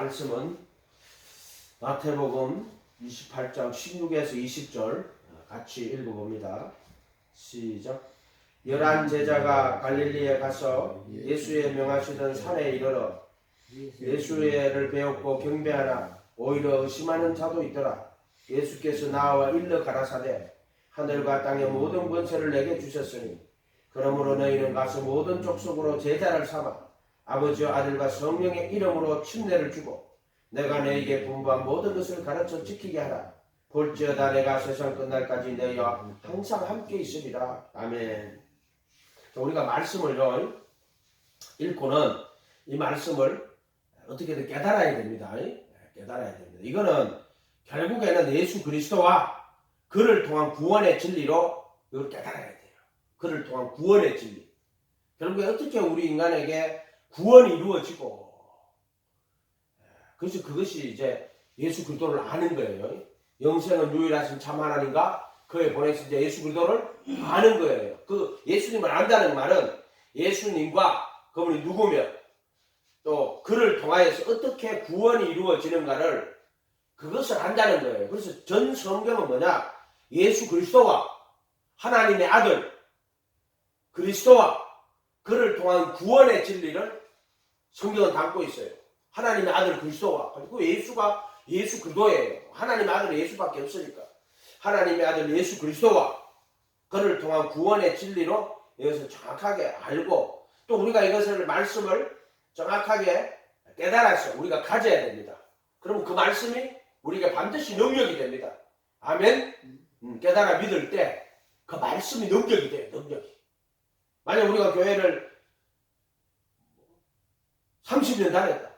말씀은 마태복음 28장 16에서 20절 같이 읽어봅니다. 시작. 11 제자가 갈릴리에 가서 예수의 명하시던 산에 이르러 예수를 배웠고 경배하나 오히려 의심하는 자도 있더라. 예수께서 나와 일러 가라사대 하늘과 땅의 모든 권세를 내게 주셨으니 그러므로 너희는 가서 모든 족속으로 제자를 삼아 아버지와 아들과 성령의 이름으로 침례를 주고 내가 너희에게 분부한 모든 것을 가르쳐 지키게 하라. 볼지어다 내가 세상 끝날까지 너희와 항상 함께 있으리라. 아멘. 우리가 말씀을 읽고는 이 말씀을 어떻게든 깨달아야 됩니다. 깨달아야 됩니다. 이거는 결국에는 예수 그리스도와 그를 통한 구원의 진리로 이걸 깨달아야 돼요. 그를 통한 구원의 진리. 결국에 어떻게 우리 인간에게 구원이 이루어지고, 그래서 그것이 이제 예수 그리스도를 아는 거예요. 영생은 유일하신 참 하나님과 그에 보내신 이제 예수 그리스도를 아는 거예요. 그 예수님을 안다는 말은 예수님과 그분이 누구며 또 그를 통하여서 어떻게 구원이 이루어지는가를 그것을 안다는 거예요. 그래서 전 성경은 뭐냐? 예수 그리스도와 하나님의 아들 그리스도와 그를 통한 구원의 진리를 성경은 담고 있어요. 하나님의 아들 그리스도와 그리고 예수가 예수 그리스도예요. 하나님의 아들은 예수밖에 없으니까 하나님의 아들 예수 그리스도와 그를 통한 구원의 진리로 이것을 정확하게 알고 또 우리가 이것을 말씀을 정확하게 깨달아서 우리가 가져야 됩니다. 그러면 그 말씀이 우리가 반드시 능력이 됩니다. 아멘. 깨달아 믿을 때 그 말씀이 능력이 돼요. 능력이. 만약 우리가 교회를 30년 다녔다.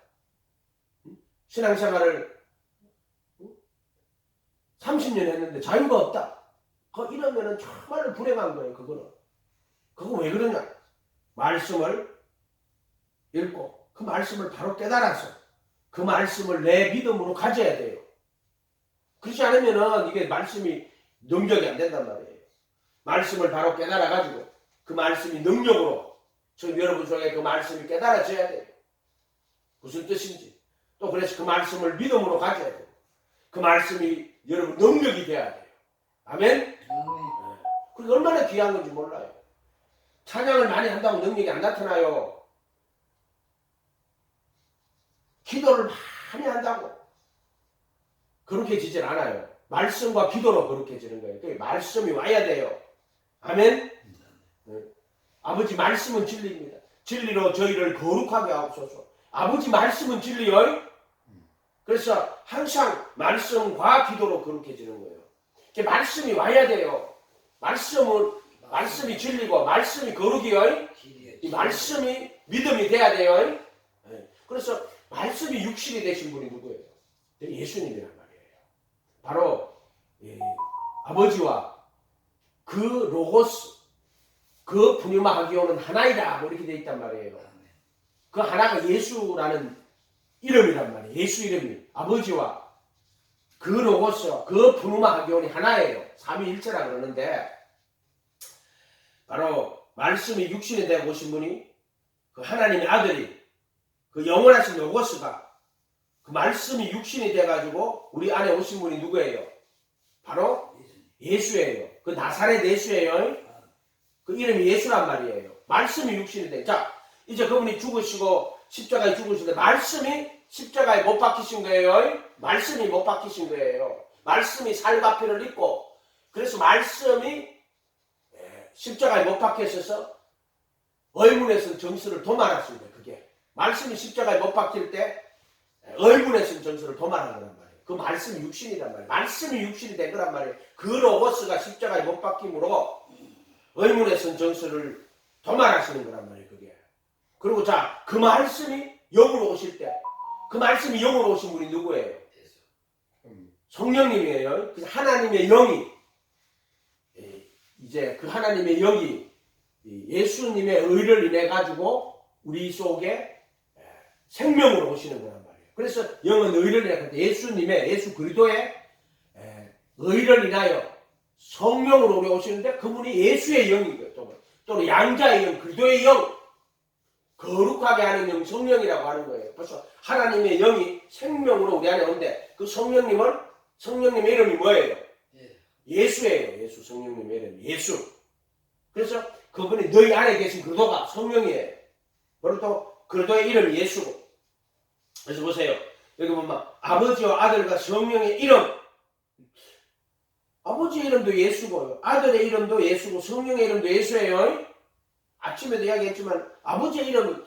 신앙생활을 30년 했는데 자유가 없다. 이러면은 정말로 불행한 거예요. 그거는. 그거 왜 그러냐? 말씀을 읽고 그 말씀을 바로 깨달아서 그 말씀을 내 믿음으로 가져야 돼요. 그렇지 않으면은 이게 말씀이 능력이 안 된단 말이에요. 말씀을 바로 깨달아가지고 그 말씀이 능력으로 지금 여러분 속에 그 말씀이 깨달아져야 돼요. 무슨 뜻인지. 또 그래서 그 말씀을 믿음으로 가져야 돼요. 그 말씀이 여러분 능력이 돼야 돼요. 아멘? 그게 얼마나 귀한 건지 몰라요. 찬양을 많이 한다고 능력이 안 나타나요. 기도를 많이 한다고 그렇게 지질 않아요. 말씀과 기도로 그렇게 지는 거예요. 그러니까 말씀이 와야 돼요. 아멘? 아버지 말씀은 진리입니다. 진리로 저희를 거룩하게 하옵소서. 아버지 말씀은 진리요. 그래서 항상 말씀과 기도로 그렇게 지는 거예요. 말씀이 와야 돼요. 말씀이 진리고 말씀이 거룩이요. 이 말씀이 믿음이 돼야 돼요. 그래서 말씀이 육신이 되신 분이 누구예요? 예수님이란 말이에요. 바로 아버지와 그 로고스 그 분유마하기오는 하나이다 이렇게 되어 있단 말이에요. 그 하나가 예수라는 이름이란 말이에요. 예수 이름이 아버지와 그 로고스와 그 분유마하기오는 하나예요. 삼위일체라 그러는데 바로 말씀이 육신이 되어 오신 분이 그 하나님의 아들이 그 영원하신 로고스가 그 말씀이 육신이 돼가지고 우리 안에 오신 분이 누구예요? 바로 예수예요. 그 나사렛 예수예요. 그 이름이 예수란 말이에요. 말씀이 육신이 돼. 자, 이제 그분이 죽으시고 십자가에 죽으시는데 말씀이 십자가에 못 박히신 거예요. 말씀이 못 박히신 거예요. 말씀이 살과 피를 입고 그래서 말씀이 십자가에 못 박혀서 의문에서 정수를 도말했습니다. 그게 말씀이 십자가에 못 박힐 때 의문에서 정수를 도말한 거란 말이에요. 그 말씀이 육신이란 말이에요. 말씀이 육신이 된 거란 말이에요. 그 로고스가 십자가에 못 박힘으로 의문의 선 정수를 도말하시는 거란 말이에요. 그게. 그리고 자, 그 말씀이 영으로 오실 때 그 말씀이 영으로 오신 분이 누구예요? 성령님이에요. 그 하나님의 영이 이제 그 하나님의 영이 예수님의 의를 인해 가지고 우리 속에 생명으로 오시는 거란 말이에요. 그래서 영은 의를 인해 예수님의 예수 그리스도의 의를 인하여 성령으로 우리 오시는데 그분이 예수의 영인 거예요. 또는 양자의 영, 그리스도의 영. 거룩하게 하는 영, 성령이라고 하는 거예요. 벌써 하나님의 영이 생명으로 우리 안에 오는데 그 성령님의 이름이 뭐예요? 예수예요. 예수. 성령님의 이름이 예수. 그래서 그분이 너희 안에 계신 그리스도가 성령이에요. 그리고 또 그리스도의 이름이 예수고. 그래서 보세요. 여기 보면 아버지와 아들과 성령의 이름. 아버지의 이름도 예수고요. 아들의 이름도 예수고 성령의 이름도 예수예요. 아침에도 이야기했지만 아버지의 이름은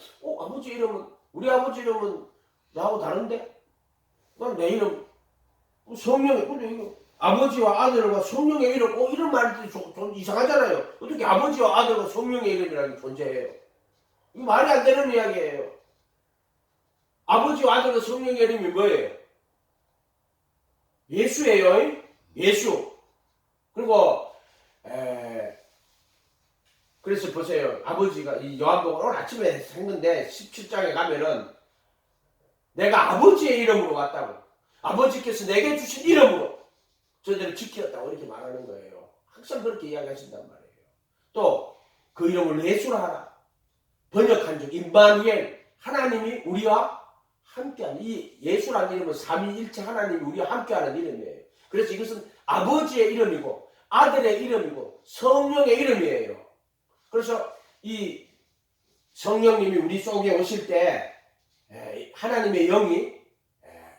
우리 아버지 이름은 나하고 다른데? 난 내 이름 성령의 근데 이거 아버지와 아들과 성령의 이름 이런 말이 좀 이상하잖아요. 어떻게 아버지와 아들과 성령의 이름이라는 게 존재해요? 이거 말이 안 되는 이야기예요. 아버지와 아들과 성령의 이름이 뭐예요? 예수예요. 예수. 그리고 그래서 보세요. 아버지가 이 요한복음 오늘 아침에 했는데 17장에 가면은 내가 아버지의 이름으로 왔다고. 아버지께서 내게 주신 이름으로 저들을 지켰다고 이렇게 말하는 거예요. 항상 그렇게 이야기하신단 말이에요. 또 그 이름을 예수라 하라. 번역한 적 임마누엘 하나님이 우리와 함께하는 이 예수라는 이름은 삼위일체 하나님이 우리와 함께하는 이름이에요. 그래서 이것은 아버지의 이름이고 아들의 이름이고 성령의 이름이에요. 그래서 이 성령님이 우리 속에 오실 때 하나님의 영이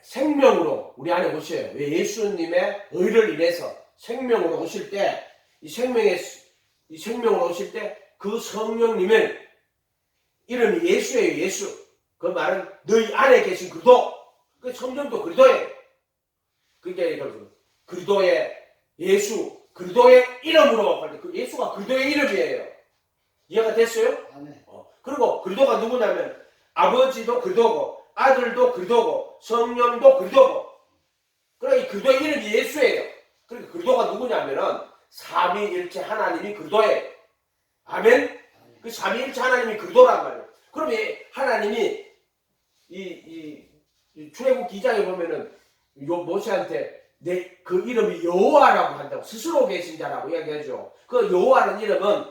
생명으로 우리 안에 오셔요. 왜 예수님의 의를 인해서 생명으로 오실 때 이 생명으로 오실 때 그 성령님의 이름이 예수예요. 예수. 그 말은 너희 안에 계신 그리스도. 그 성령도 그리스도예요. 그게 그리스도의 예수, 그리스도의 이름으로 할 때 그 예수가 그리스도의 이름이에요. 이해가 됐어요? 그리고 그리스도가 누구냐면 아버지도 그리스도고 아들도 그리스도고 성령도 그리스도고. 그러니까 이 그리스도의 이름이 예수예요. 그러니까 그리스도가 누구냐면은 삼위일체 하나님이 그리스도예요. 아멘. 그 삼위일체 하나님이 그리스도란 말이에요. 그러면 하나님이 이 출애굽기 2장에 보면은 모세한테 그 이름이 여호와라고 한다고 스스로 계신 자라고 이야기하죠. 그 여호와라는 이름은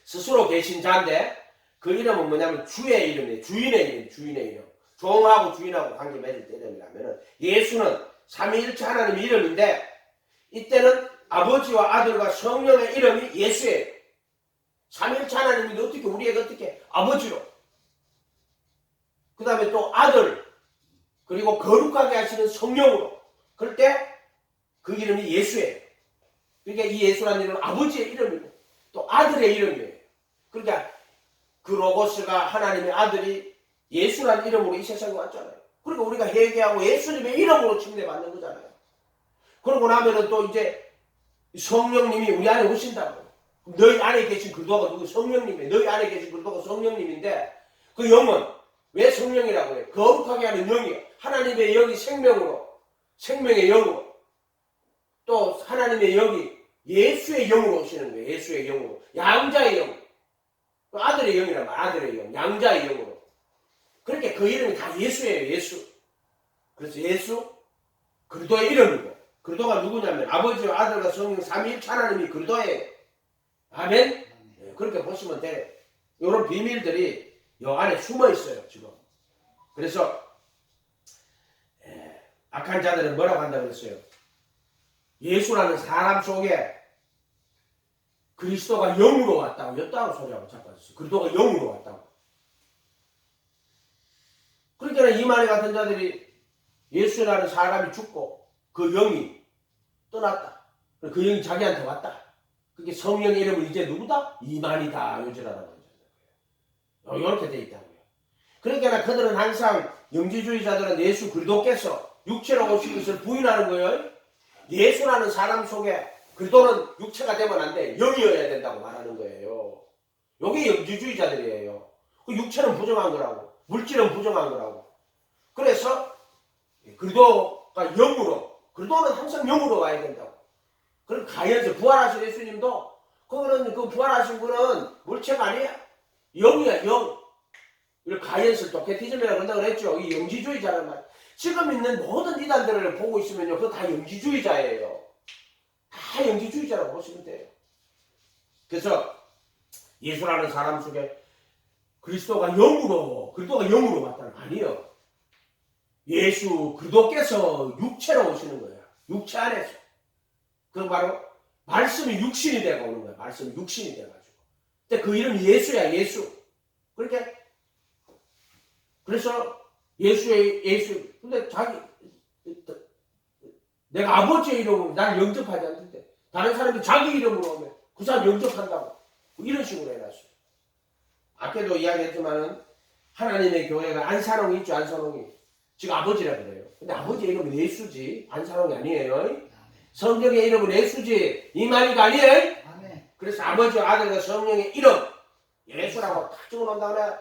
스스로 계신 자인데 그 이름은 뭐냐면 주의 이름이에요. 주인의 이름. 종하고 주인하고 관계 맺을 때 이름이라면은 예수는 삼위일체 하나님의 이름인데 이때는 아버지와 아들과 성령의 이름이 예수예요. 삼위일체 하나님인데 어떻게 우리에게 어떻게 아버지로 그 다음에 또 아들 그리고 거룩하게 하시는 성령으로 그럴 때 그 이름이 예수예요. 그러니까 이 예수라는 이름은 아버지의 이름이고 또 아들의 이름이에요. 그러니까 그 로고스가 하나님의 아들이 예수라는 이름으로 이 세상에 왔잖아요. 그러니까 우리가 회개하고 예수님의 이름으로 침례받는 거잖아요. 그러고 나면은 또 이제 성령님이 우리 안에 오신다고. 너희 안에 계신 그리스도가 누구? 성령님이에요. 너희 안에 계신 그리스도가 성령님인데 그 영은 왜 성령이라고 해요? 거룩하게 하는 영이에요. 하나님의 영이 생명의 영으로 또 하나님의 영이 예수의 영으로 오시는 거예요. 예수의 영으로. 양자의 영. 아들의 영이란 말, 아들의 영. 양자의 영으로. 그러니까 그 이름이 다 예수예요. 예수. 그래서 예수, 그리스도의 이름이고 그리스도가 누구냐면 아버지와 아들과 성령 삼위일체 하나님이 그리스도예요. 아멘? 네, 그렇게 보시면 돼요. 이런 비밀들이 이 안에 숨어 있어요. 지금. 그래서 악한 자들은 뭐라고 한다고 그랬어요? 예수라는 사람 속에 그리스도가 영으로 왔다고 였다고 소리하고 자빠졌어요. 그리스도가 영으로 왔다고. 그러니까 이만희 같은 자들이 예수라는 사람이 죽고 그 영이 떠났다. 그 영이 자기한테 왔다. 그게 성령의 이름은 이제 누구다? 이만희다. 요지라라고 하잖아요. 이렇게 돼 있다고요. 그러니까 그들은 항상 영지주의자들은 예수 그리스도께서 육체로 오신 것을 부인하는 거예요. 예수라는 사람 속에 그리스도는 육체가 되면 안 돼. 영이어야 된다고 말하는 거예요. 이게 영지주의자들이에요. 그 육체는 부정한 거라고. 물질은 부정한 거라고. 그래서 그리스도가 영으로, 그리스도는 항상 영으로 와야 된다고. 그럼 가연서 부활하신 예수님도 그거는 그 부활하신 분은 물체가 아니야. 영이야, 영. 이걸 가연서 도케티즘이라고 한다고 그랬죠. 이 영지주의자란 말. 지금 있는 모든 이단들을 보고 있으면요, 그거 다 영지주의자예요. 다 영지주의자라고 보시면 돼요. 그래서 예수라는 사람 속에 그리스도가 영으로 왔다는 거 아니에요. 예수 그리스도께서 육체로 오시는 거예요. 육체 안에서. 그 바로 말씀이 육신이 되고 오는 거예요. 말씀이 육신이 돼가지고. 근데 그 이름이 예수야, 예수. 그렇게 그래서 예수. 근데 내가 아버지의 이름으로 날 영접하지 않는데 다른 사람이 자기 이름으로 오면 그 사람 영접한다고. 이런 식으로 해놨어요. 아까도 이야기했지만은 하나님의 교회가 안산홍이 있죠, 안산홍이. 지금 아버지라 그래요. 근데 아버지의 이름은 예수지, 안산홍이 아니에요. 성경의 이름은 예수지, 이 말이가 아니에요. 그래서 아버지와 아들과 성령의 이름, 예수라고 딱 적어놓은 다음에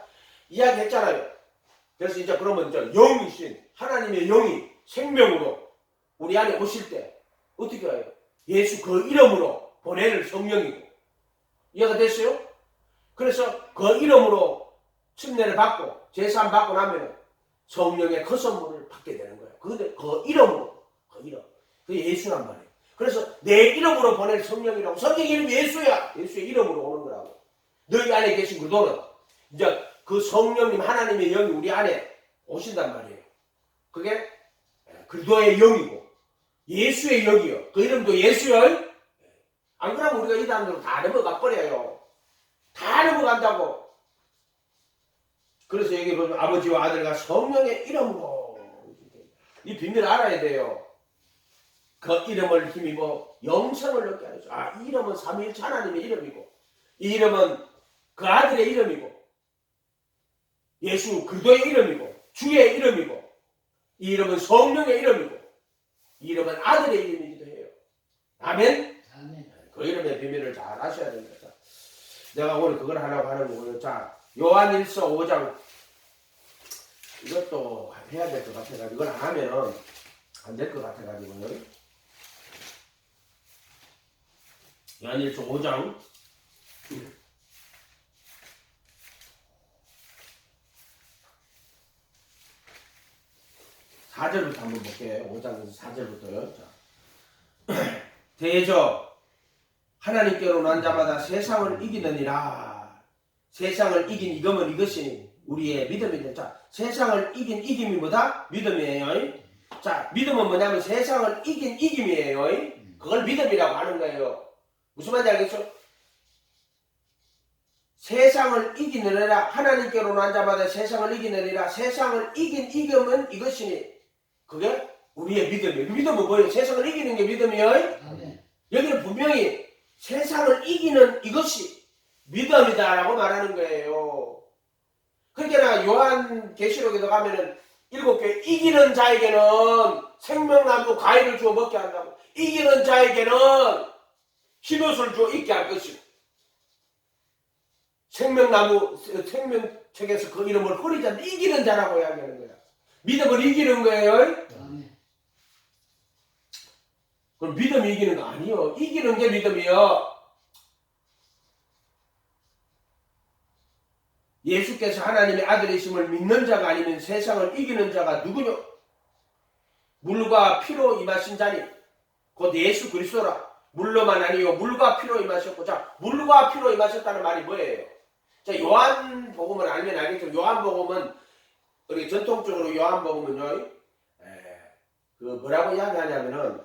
이야기했잖아요. 그래서 이제 그러면 이제 영이신 하나님의 영이 생명으로 우리 안에 오실 때 어떻게 해요? 예수 그 이름으로 보내는 성령이고. 이해가 됐어요? 그래서 그 이름으로 침례를 받고 제사함 받고 나면 성령의 그 선물을 받게 되는 거예요. 근데 그 이름으로, 그 이름. 그게 예수란 말이에요. 그래서 내 이름으로 보낼 성령이라고. 성령 이름이 예수야. 예수의 이름으로 오는 거라고. 너희 안에 계신 그리스도는 이제 그 성령님 하나님의 영이 우리 안에 오신단 말이에요. 그게 그리스도의 영이고 예수의 영이요. 그 이름도 예수요. 안 그러면 우리가 이 사람들은 다 넘어가 버려요. 다 넘어간다고. 그래서 여기 보면 아버지와 아들과 성령의 이름으로 이 비밀을 알아야 돼요. 그 이름을 힘입어 영생을 얻게 하죠. 이 이름은 삼위일체 하나님의 이름이고 이 이름은 그 아들의 이름이고 예수 그리스도의 이름이고 주의 이름이고 이 이름은 성령의 이름이고 이 이름은 아들의 이름이기도 해요. 아멘? 그 이름의 비밀을 잘 아셔야 됩니다. 내가 오늘 그걸 하려고 하는 거고요. 자, 요한일서 5장 이것도 해야 될 것 같아가지고 이걸 안 하면은 안 될 것 같아가지고요. 요한일서 5장 4절부터 한번 볼게요. 5장에서 4절부터요. 자. 대저 하나님께로 난 자마다 세상을 이기느니라. 세상을 이긴 이금은 이것이니 우리의 믿음이다. 자, 세상을 이긴 이김이 뭐다? 믿음이에요. 자, 믿음은 뭐냐면 세상을 이긴 이김이에요. 그걸 믿음이라고 하는 거예요. 무슨 말인지 알겠죠? 세상을 이기느니라. 하나님께로 난 자마다 세상을 이기느니라. 세상을 이긴 이금은 이것이니 그게 우리의 믿음이에요. 믿음은 뭐예요? 세상을 이기는 게 믿음이에요. 여기는 분명히 세상을 이기는 이것이 믿음이다라고 말하는 거예요. 그러니까 요한 계시록에도 가면은 7개 이기는 자에게는 생명나무 과일을 주어 먹게 한다고. 이기는 자에게는 흰옷을 주어 입게 할 것이고 생명책에서 그 이름을 흐리지 않는 이기는 자라고 이야기하는 거야. 믿음을 이기는 거예요. 그럼 믿음이 이기는 거 아니요. 이기는 게 믿음이요. 예수께서 하나님의 아들이심을 믿는 자가 아니면 세상을 이기는 자가 누구냐? 물과 피로 임하신 자니 곧 예수 그리스도라. 물로만 아니요 물과 피로 임하셨고. 자, 물과 피로 임하셨다는 말이 뭐예요? 자, 요한복음을 알면 알겠지만 요한복음은 우리 전통적으로 요한복음은요. 그 뭐라고 이야기하냐면은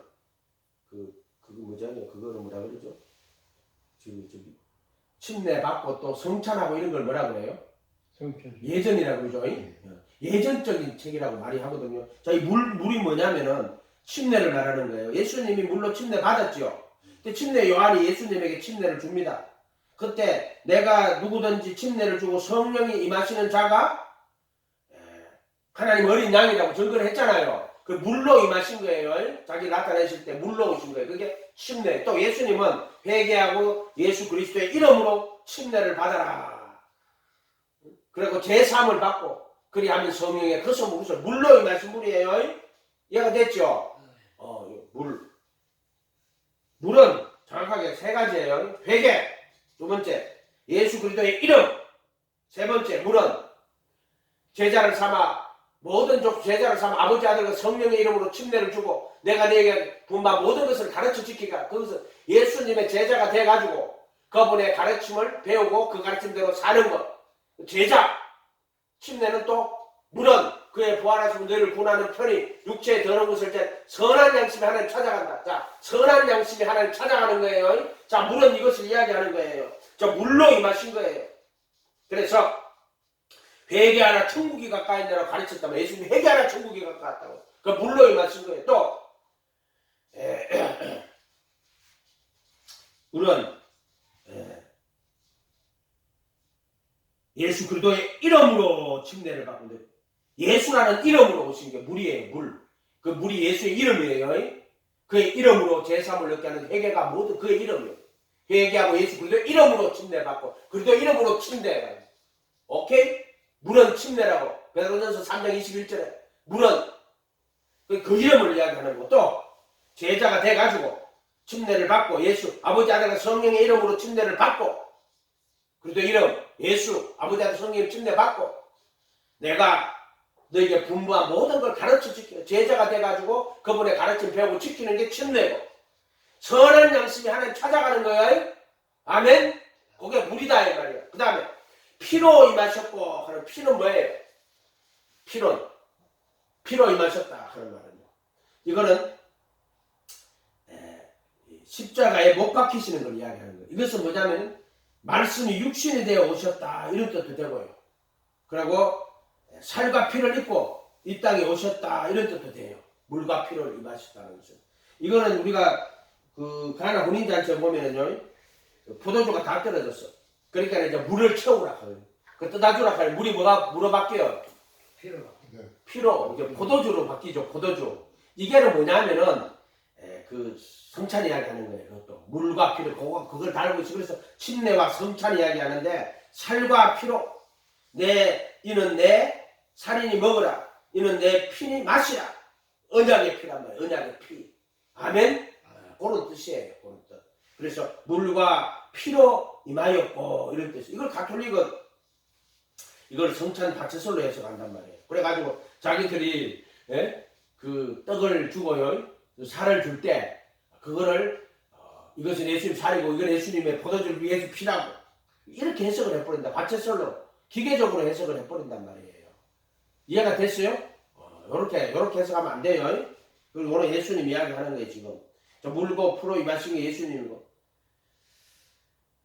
그거 뭐잖아요. 그거는 뭐라 그러죠? 저기 침례 받고 또 성찬하고 이런 걸 뭐라 그래요? 성찬. 예전이라고 그러죠. 예전적인 책이라고 말이 하거든요. 자, 이 물이 뭐냐면은 침례를 말하는 거예요. 예수님이 물로 침례 받았죠. 근데 침례 요한이 예수님에게 침례를 줍니다. 그때 내가 누구든지 침례를 주고 성령이 임하시는 자가 하나님 어린 양이라고 증거를 했잖아요. 그 물로 임하신 거예요. 자기 나타내실 때 물로 오신 거예요. 그게 침례. 또 예수님은 회개하고 예수 그리스도의 이름으로 침례를 받아라. 그리고 제사함을 받고 그리하면 성령의 그 선물을 물로 임하신 물이에요. 이해가 됐죠? 물은 정확하게 세 가지예요. 회개, 두 번째 예수 그리스도의 이름, 세 번째 물은 제자를 삼아 모든 족 제자를 삼아 아버지 아들과 성령의 이름으로 침례를 주고 내가 네게 분바 모든 것을 가르쳐 지키가. 그것은 예수님의 제자가 돼가지고 그분의 가르침을 배우고 그 가르침대로 사는 것. 제자, 침례는 또 물은 그의 부활하시고 너희를 구원하는 편이 육체에 더러운 것을 때 선한 양심이 하나님 찾아간다. 자, 선한 양심이 하나님 찾아가는 거예요. 자, 물은 이것을 이야기하는 거예요. 저 물로 임하신 거예요. 그래서 회개하라 천국이 가까이 있다고 가르쳤다면 예수님이 회개하라 천국이 가까웠다고. 그 물로 임하신 거예요. 또 물은 예수 그리스도의 이름으로 침례를 받고 예수라는 이름으로 오신 게 물이에요. 물. 그 물이 예수의 이름이에요. 그의 이름으로 제3을 얻게 하는 회개가 모두 그의 이름이에요. 회개하고 예수 그리스도의 이름으로 침례받고 그리스도의 이름으로 침례해요. 오케이? 물은 침례라고. 베드로전서 3장 21절에 물은 그 이름을 이야기하는 거. 또 제자가 돼가지고 침례를 받고 예수 아버지 아들과 성령의 이름으로 침례를 받고 그리스도 이름 예수 아버지 아들 성령 침례 받고 내가 너에게 분부한 모든 걸 가르쳐 지켜 제자가 돼가지고 그분의 가르침 배우고 지키는 게 침례고 선한 양심이 하나님 찾아가는 거예요. 아멘. 그게 물이다 이 말이야. 그 다음에 피로 임하셨고 하는 피는 뭐예요? 피로 임하셨다 하는 말은요. 이거는 십자가에 못 박히시는 걸 이야기하는 거예요. 이것은 뭐냐면 말씀이 육신이 되어 오셨다 이런 뜻도 되고요. 그리고 살과 피를 입고 이 땅에 오셨다 이런 뜻도 돼요. 물과 피를 임하셨다는 것은. 이거는 우리가 그 가나 혼인잔치에 보면은요 포도주가 다 떨어졌어. 그러니까 이제 물을 채우라 하요. 그 떠다주라 하요. 물이 뭐로 바뀌어요? 피로 이제 포도주로 바뀌죠. 포도주. 이게 뭐냐면은 그 성찬 이야기하는 거예요. 그것도 물과 피를 그걸 달고 있어. 그래서 침례와 성찬 이야기하는데 살과 피로 이는 내 살인이 먹으라. 이는 내 피니 마시라. 언약의 피란 말이에요. 언약의 피. 아멘. 그런 뜻이에요. 그런 뜻. 그래서 물과 피로 임하였고 이런 뜻. 이걸 가톨릭은 이걸 성찬 바체설로 해석한단 말이에요. 그래가지고 자기들이 그 떡을 주고요. 살을 줄 때 그거를 이것은 예수님 살이고 이건 예수님의 포도주를 위해서 피라고 이렇게 해석을 해버린다. 바체설로 기계적으로 해석을 해버린단 말이에요. 이해가 됐어요? 요렇게 해석하면 안 돼요. 그리고 오늘 예수님 이야기하는 거예요. 지금 저 물고 풀어 임하신 게 예수님이고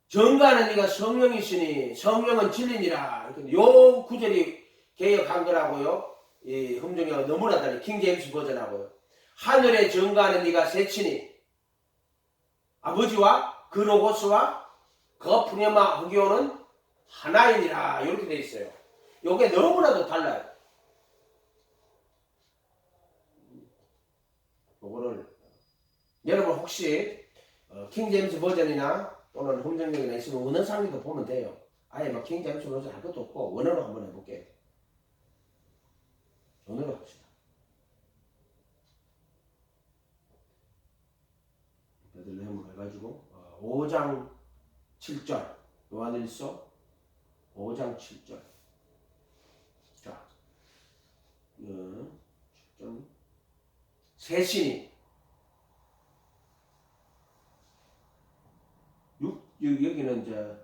정가는 네가 성령이시니 성령은 진리니라. 요 구절이 개혁한 거라고요. 이 흠정이가 너무나 달리 킹제임스 버전하고요. 하늘에 정가하는 네가 셋이니 아버지와 그 로고스와 그 푸네마 흑요는 하나이니라 이렇게 돼 있어요. 요게 너무나도 달라요. 요거를 여러분 혹시 킹제임스 버전이나 또는 흠정역이나 있으면 원어 상기도 보면 돼요. 아예 막 킹제임스 버전 할 것도 없고 원어로 한번 해볼게요. 원어로 합시다. 베들레헴을 해가지고 5장 7절 요한일서 5장 7절 자 7절 셋이니 여기는 이제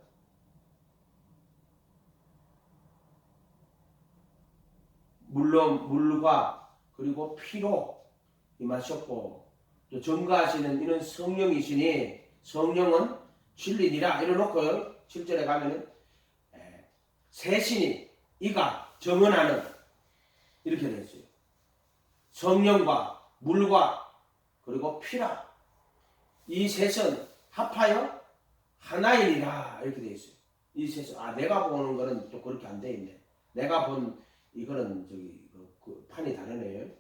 물과 그리고 피로 임하셨고 또 전가하시는 이런 성령이시니 성령은 진리니라 이래놓고요. 7절에 가면은 셋이니 이가 정언하는 이렇게 되어 있어요. 성령과 물과 그리고 피라 이 셋은 합하여 하나이니라 이렇게 되어 있어요. 이 셋은 내가 보는 거는 또 그렇게 안 돼 있네. 내가 본 이거는 저기 그 판이 다르네요.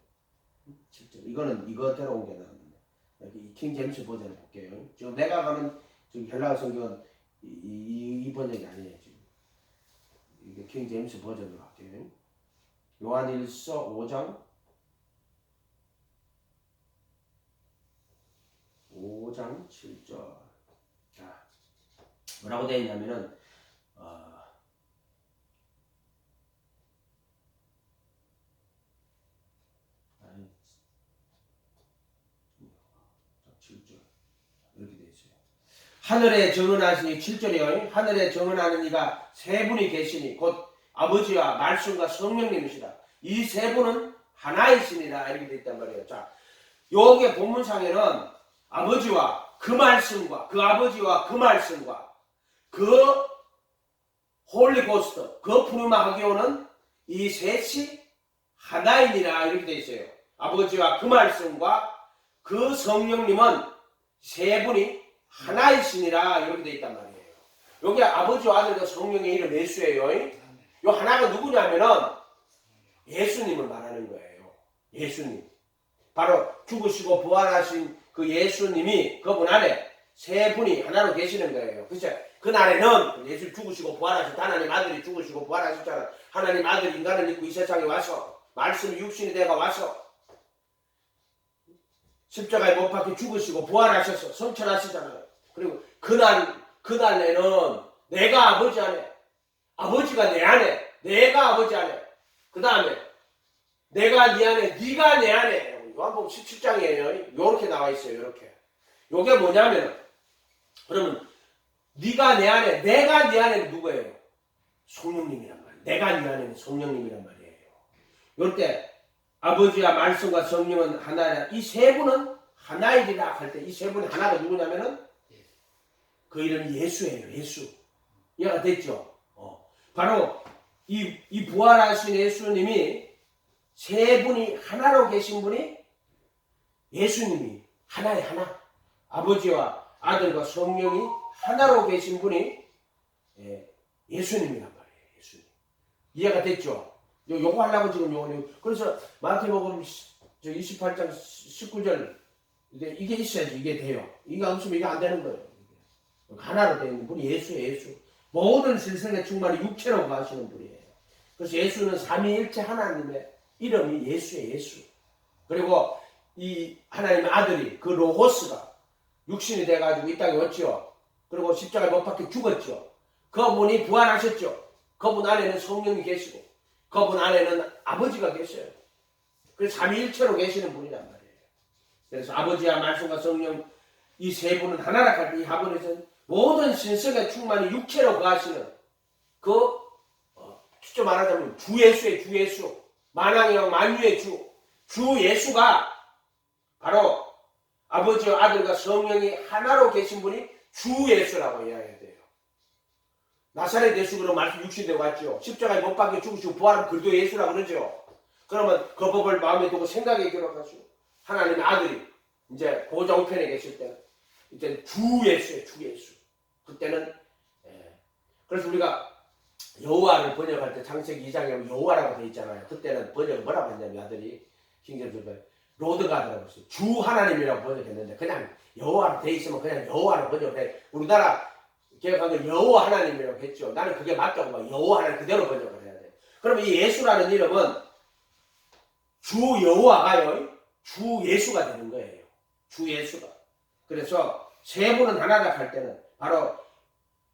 7절 이거는 이거대로 온 게 나왔는데 여기 킹제임스 버전을 볼게요. 지금 내가 가는 저기 헬라어 성경은 이 번역이 아니에요. 지금 이게 킹제임스 버전으로 할게요. 요한일서 5장 7절 자 뭐라고 되어 있냐면은 이렇게 되어 있어요. 하늘에 정언하시니 7절이요. 하늘에 정언하는 이가 세 분이 계시니 곧 아버지와 말씀과 성령님이시다. 이 세 분은 하나이시니라 이렇게 되어 있단 말이에요. 자, 여기 본문상에는 아버지와 그 말씀과 그 아버지와 그 말씀과 그 홀리고스트 그 푸르마 하기오는 이 셋이 하나이니라 이렇게 되어 있어요. 아버지와 그 말씀과 그 성령님은 세 분이 하나이시니라 이렇게 되어 있단 말이에요. 여기 아버지와 아들과 성령의 이름 예수예요. 이 하나가 누구냐면은 예수님을 말하는 거예요. 예수님. 바로 죽으시고 부활하신 그 예수님이 그분 안에 세 분이 하나로 계시는 거예요. 그렇죠? 그날에는 예수 죽으시고 부활하신 하나님 아들이 죽으시고 부활하셨잖아요. 하나님 아들 인간을 입고 이 세상에 와서 말씀이 육신이 되어 와서 십자가에 못 박혀 죽으시고 부활하셔서 성천하시잖아요. 그리고 그날에는 내가 아버지 안에 아버지가 내 안에 내가 아버지 안에 그 다음에 내가 네 안에 네가 내 안에 요한복음 17장이에요. 요렇게 나와 있어요. 요렇게. 요게 뭐냐면 그러면 네가 내 안에 내가 네 안에는 누구예요? 성령님이란 말이에요. 내가 네 안에는 성령님이란 말이에요. 요럴 때 아버지와 말씀과 성령은 하나라. 이 세 분은 하나이리라 할 때 이 세 분이 하나가 누구냐면은 그 이름이 예수예요. 예수. 이해가 됐죠? 바로 이 부활하신 예수님이 세 분이 하나로 계신 분이 예수님이 하나의 하나. 아버지와 아들과 성령이 하나로 계신 분이 예수님이란 말이에요. 예수님. 이해가 됐죠? 요거 하려고 지금 요거. 그래서 마태복음 28장 19절 이게 있어야지 이게 돼요. 이게 없으면 이게 안 되는 거예요. 하나로 되는 분이 예수예요. 예수. 모든 신성의 충만이 육체로 가시는 분이에요. 그래서 예수는 삼위일체 하나님의 이름이 예수예요. 예수. 그리고 이 하나님의 아들이 그 로고스가 육신이 돼가지고 이 땅에 왔죠. 그리고 십자가에 못 박혀 죽었죠. 그분이 부활하셨죠. 그분 안에는 성령이 계시고 그분 안에는 아버지가 계셔요. 그래서 삼위일체로 계시는 분이란 말이에요. 그래서 아버지와 말씀과 성령 이 세 분은 하나라 할 때 이 하본에서는 모든 신성의 충만이 육체로 거하시는 쉽게 말하자면 주 예수의 주 예수 만왕의 왕 만유의 주 예수가 바로 아버지와 아들과 성령이 하나로 계신 분이 주 예수라고 이야기해야 돼요. 나사렛 예수 그런 말씀 육신되고 왔죠. 십자가에 못 박혀 죽으시고 부활은 그리스도 예수라고 그러죠. 그러면 그 법을 마음에 두고 생각에 기록하시고 하나님의 아들이 이제 보좌 우편에 계실 때는 이제 주 예수예요. 주 예수. 그때는 그래서 우리가 여호와를 번역할 때 창세기 2장에 여호와라고 되어 있잖아요. 그때는 번역을 뭐라고 했냐면 아들이 킹제임스 로드가드라고 했어요. 주 하나님이라고 번역했는데 그냥 여호와로 되어 있으면 그냥 여호와로 번역해. 우리나라 개혁한 여호와 하나님이라고 했죠. 나는 그게 맞다고 봐. 여호와 하나님 그대로 번역을 해야 돼. 그러면 이 예수라는 이름은 주 여호와가요. 주 예수가 되는 거예요. 주 예수가. 그래서 세 분은 하나다 할 때는 바로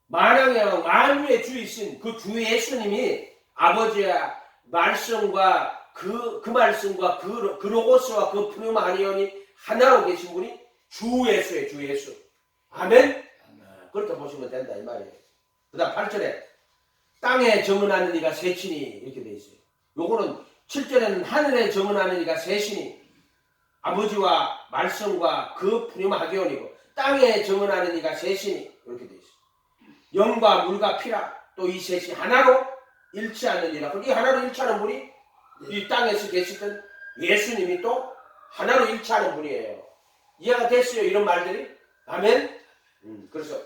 만왕의 왕 만유의 주이신 그 주 예수님이 아버지의 말씀과 그 말씀과 그 로고스와 그 푸르마니온이 하나로 계신 분이 주 예수예요. 주 예수. 아멘? 그렇게 보시면 된다 이 말이에요. 그 다음 8절에 땅에 정언하는 이가 셋이니 이렇게 되어 있어요. 요거는 7절에는 하늘에 정언하는 이가 셋이니 아버지와 말씀과 그 푸르마니온이고 땅에 정언하는 이가 셋이니 이렇게 되어 있어요. 영과 물과 피라 또 이 셋이 하나로 일치하느니라. 그럼 이 하나로 일치하는 분이 이 땅에서 계시던 예수님이 또 하나로 일치하는 분이에요. 이해가 됐어요? 이런 말들이? 아멘? 그래서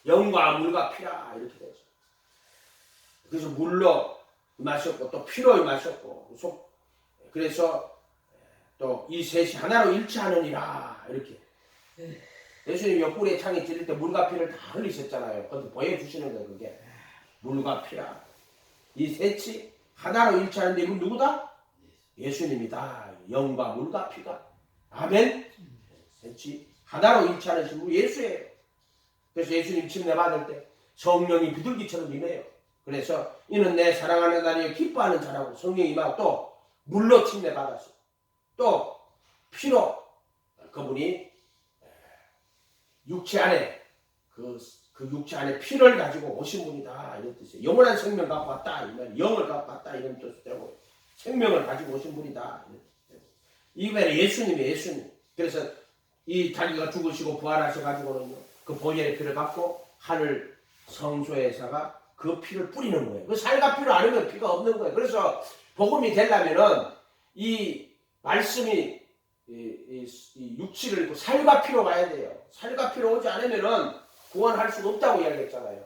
영과 물과 피라 이렇게 되죠. 그래서 물로 마셨고 또 피로 마셨고 그래서 또 이 셋이 하나로 일치하느니라 이렇게. 예수님이 옆구리에 창에 찔릴 때 물과 피를 다 흘리셨잖아요. 그것도 보여주시는 거예요. 그게 물과 피라. 이 셋이 하나로 일치하는데 이건 누구다? 예수님이다. 영과 물과 피가. 아멘. 셋이 하나로 일치하는 신분 예수예요. 그래서 예수님 침례 받을 때 성령이 비둘기처럼 임해요. 그래서 이는 내 사랑하는 아들이여 기뻐하는 자라고 성령이 임하고 또 물로 침례 받았어. 또 피로 그분이 육체 안에 그 육체 안에 피를 가지고 오신 분이다 이런 뜻이에요. 영원한 생명 갖고 왔다 이 말이에요. 영을 갖고 왔다 이런 뜻도 되고 생명을 가지고 오신 분이다 이런 뜻이에요. 이번에 예수님. 그래서 이 자기가 죽으시고 부활하셔가지고는 그 보혈의 피를 갖고 하늘 성소에다가 그 피를 뿌리는 거예요. 그 살과 피를 아니면 피가 없는 거예요. 그래서 복음이 되려면은 이 말씀이 이 육체를 입고 살과 피로 가야 돼요. 살과 피로 오지 않으면은 구원할 수가 없다고 이야기했잖아요.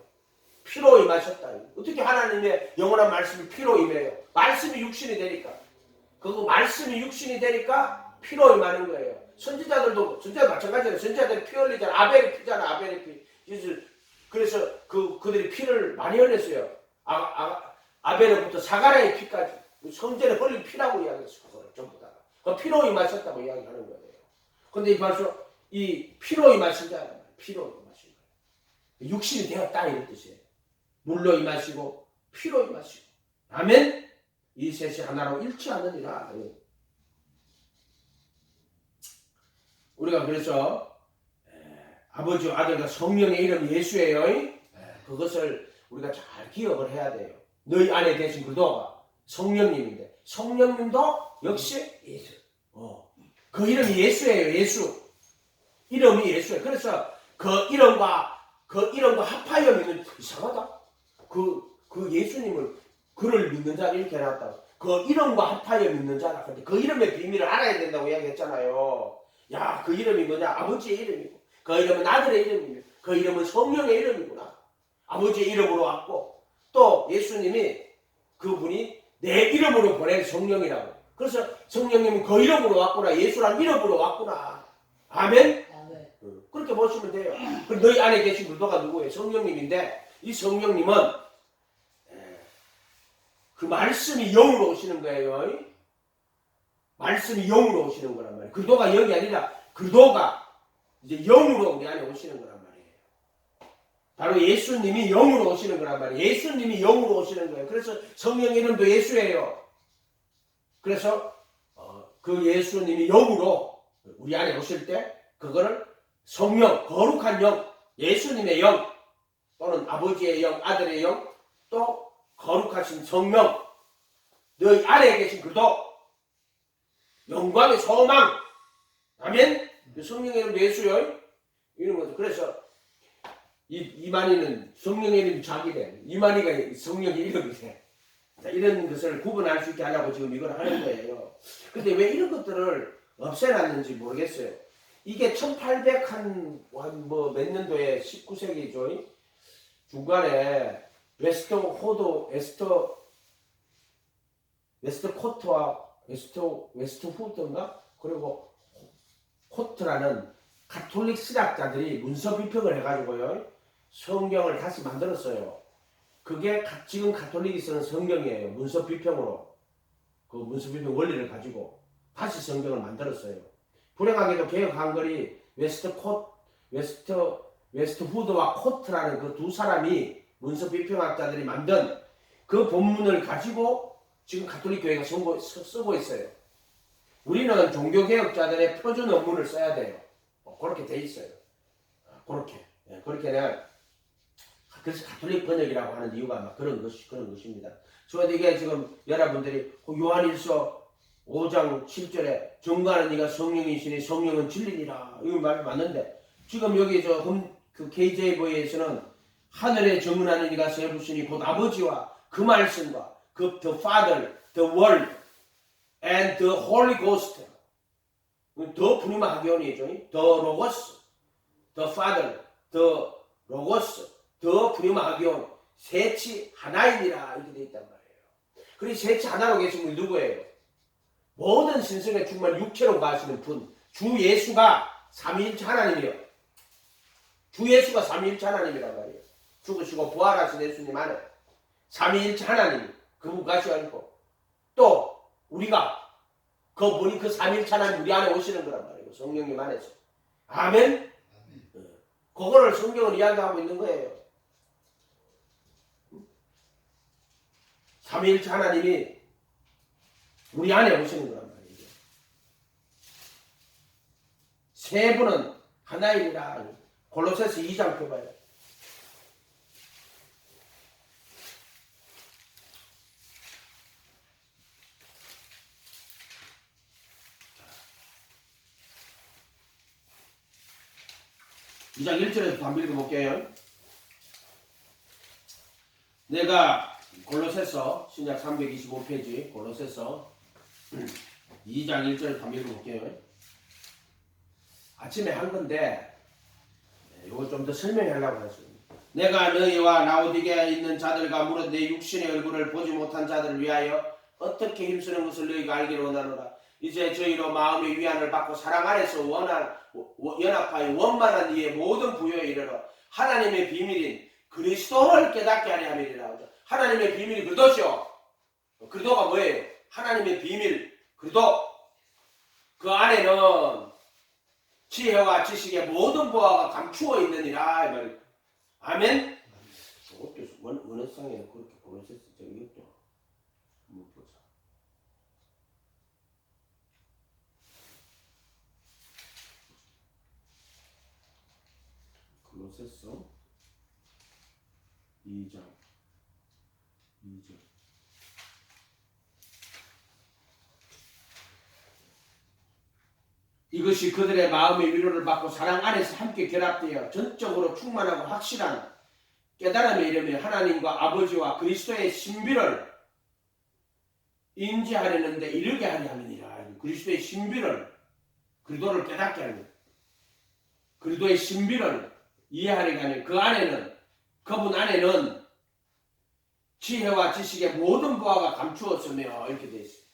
피로 임하셨다. 어떻게 하나님의 영원한 말씀이 피로 임해요? 말씀이 육신이 되니까. 그 말씀이 육신이 되니까 피로 임하는 거예요. 선지자들도 마찬가지예요. 선지자들이 피 흘리잖아. 아벨의 피잖아. 아벨의 피. 그래서 그들이 피를 많이 흘렸어요. 아벨로부터 사가랴의 피까지. 성전에 흘린 피라고 이야기했어요. 그거를 전부 다. 그 피로 임하셨다고 이야기하는 거예요. 근데 벌써 이 피로 임하시잖아요. 피로 임하신 거예요. 육신이 되었다 이런 뜻이에요. 물로 임하시고 피로 임하시고. 아멘. 이 셋이 하나로 일치하느니라. 우리가 그래서 아버지와 아들과 성령의 이름 예수예요. 그것을 우리가 잘 기억을 해야 돼요. 너희 안에 계신 그도가 성령님인데 성령님도 역시 예수. 그 이름이 예수예요. 예수. 이름이 예수예요. 그래서 그 이름과 합하여 믿는 이상하다. 그 예수님을 그를 믿는 자 이렇게 해놨다. 그 이름과 합하여 믿는 자라. 근데 그 이름의 비밀을 알아야 된다고 이야기했잖아요. 야, 그 이름이 뭐냐? 아버지의 이름이고, 그 이름은 아들의 이름이고, 그 이름은 성령의 이름이구나. 아버지의 이름으로 왔고, 또 예수님이 그분이 내 이름으로 보낸 성령이라고. 그래서 성령님은 그 이름으로 왔구나. 예수란 이름으로 왔구나. 아멘? 그렇게 보시면 돼요. 그리고 너희 안에 계신 그도가 누구예요? 성령님인데, 이 성령님은 그 말씀이 영으로 오시는 거예요. 말씀이 영으로 오시는 거란 말이에요. 그도가 영이 아니라 그도가 이제 영으로 우리 안에 오시는 거란 말이에요. 바로 예수님이 영으로 오시는 거란 말이에요. 예수님이 영으로 오시는 거예요. 그래서 성령 이름도 예수예요. 그래서 그 예수님이 영으로 우리 안에 오실 때 그거를 성령, 거룩한 영, 예수님의 영 또는 아버지의 영, 아들의 영, 또 거룩하신 성령, 너희 안에 계신 그도, 영광의 소망, 아멘? 성령의 이름 예수요. 이런 거죠. 그래서 이만희는 성령의 이름이 자기래. 이만희가 성령의 이름이래. 이런 것을 구분할 수 있게 하려고 지금 이걸 하는 거예요. 근데 왜 이런 것들을 없애놨는지 모르겠어요. 이게 1800 몇 년도에 19세기죠. 중간에 웨스트 후드인가? 그리고 코트라는 가톨릭 신학자들이 문서 비평을 해가지고요. 성경을 다시 만들었어요. 그게 지금 가톨릭이 쓰는 성경이에요. 문서 비평으로. 그 문서 비평 원리를 가지고 다시 성경을 만들었어요. 불행하게도 개혁 한글이 웨스트 후드와 코트라는 그 두 사람이 문서 비평학자들이 만든 그 본문을 가지고 지금 가톨릭 교회가 쓰고 있어요. 우리는 종교개혁자들의 표준 원문을 써야 돼요. 그렇게 돼 있어요. 그렇게는 그래서 가톨릭 번역이라고 하는 이유가 아마 그런 것입니다. 그런데 이게 지금 여러분들이 요한일서 5장 7절에 정가는 네가 성령이시니 성령은 진리니라 이 말이 맞는데 지금 여기 그 KJV에서는 하늘에 정은하는 이가 세부시니 곧 아버지와 그 말씀과 그 the Father, the Word, and the Holy Ghost. 더 분이마 하기원이죠. The Logos, the Father, the Logos, 더 분이마 하기원. 셋이 하나이니라 이렇게 되어 있단 말이에요. 그리고 셋이 하나로 계신 분이 누구예요? 모든 신성에 정말 육체로 가시는 분. 주 예수가 삼위일체 하나님이요. 주 예수가 삼위일체 하나님이란 말이에요. 죽으시고 부활하신 예수님 안에 삼위일체 하나님 그분 가시고 또 우리가 그분이 그 삼위일체 하나님 우리 안에 오시는 거란 말이에요. 성령님 안에서. 아멘? 그거를 성경은 이야기하고 있는 거예요. 삼위일체 하나님이 우리 안에 오시는 거란 말이에요. 세 분은 하나이니라. 골로새서 2장 펴봐요. 2장 1절에서 한번 읽어볼게요. 내가 골로새서 신약 325페이지 골로새서 2장 1절에서 한번 읽어볼게요. 아침에 한 건데 이걸 좀 더 설명하려고 했습니다. 내가 너희와 라오디게아에 있는 자들과 무릇 내 육신의 얼굴을 보지 못한 자들을 위하여 어떻게 힘쓰는 것을 너희가 알기를 원하노라. 이제 저희로 마음의 위안을 받고 사랑 안에서 연합하여 원만한 이의 모든 부요에 이르러 하나님의 비밀인 그리스도를 깨닫게 하려 함이니라. 하나님의 비밀이 그리스도죠. 그리스도가 뭐예요? 하나님의 비밀 그리스도. 그 안에는 지혜와 지식의 모든 보화가 감추어 있느니라 이 말이에요. 아멘. 저것도 원어상에 그렇게 보냈었죠. 이것도 한번 보자. 골로새서 2장 2절. 이것이 그들의 마음의 위로를 받고 사랑 안에서 함께 결합되어 전적으로 충만하고 확실한 깨달음에 이르며 하나님과 아버지와 그리스도의 신비를 인지하려는 데 이르게 하려 함이니라. 그리스도의 신비를 그리스도를 깨닫게 하는 그리스도의 신비를 이해하려고 하는 그 안에는 그분 안에는 지혜와 지식의 모든 보화가 감추었으며 이렇게 되어 있습니다.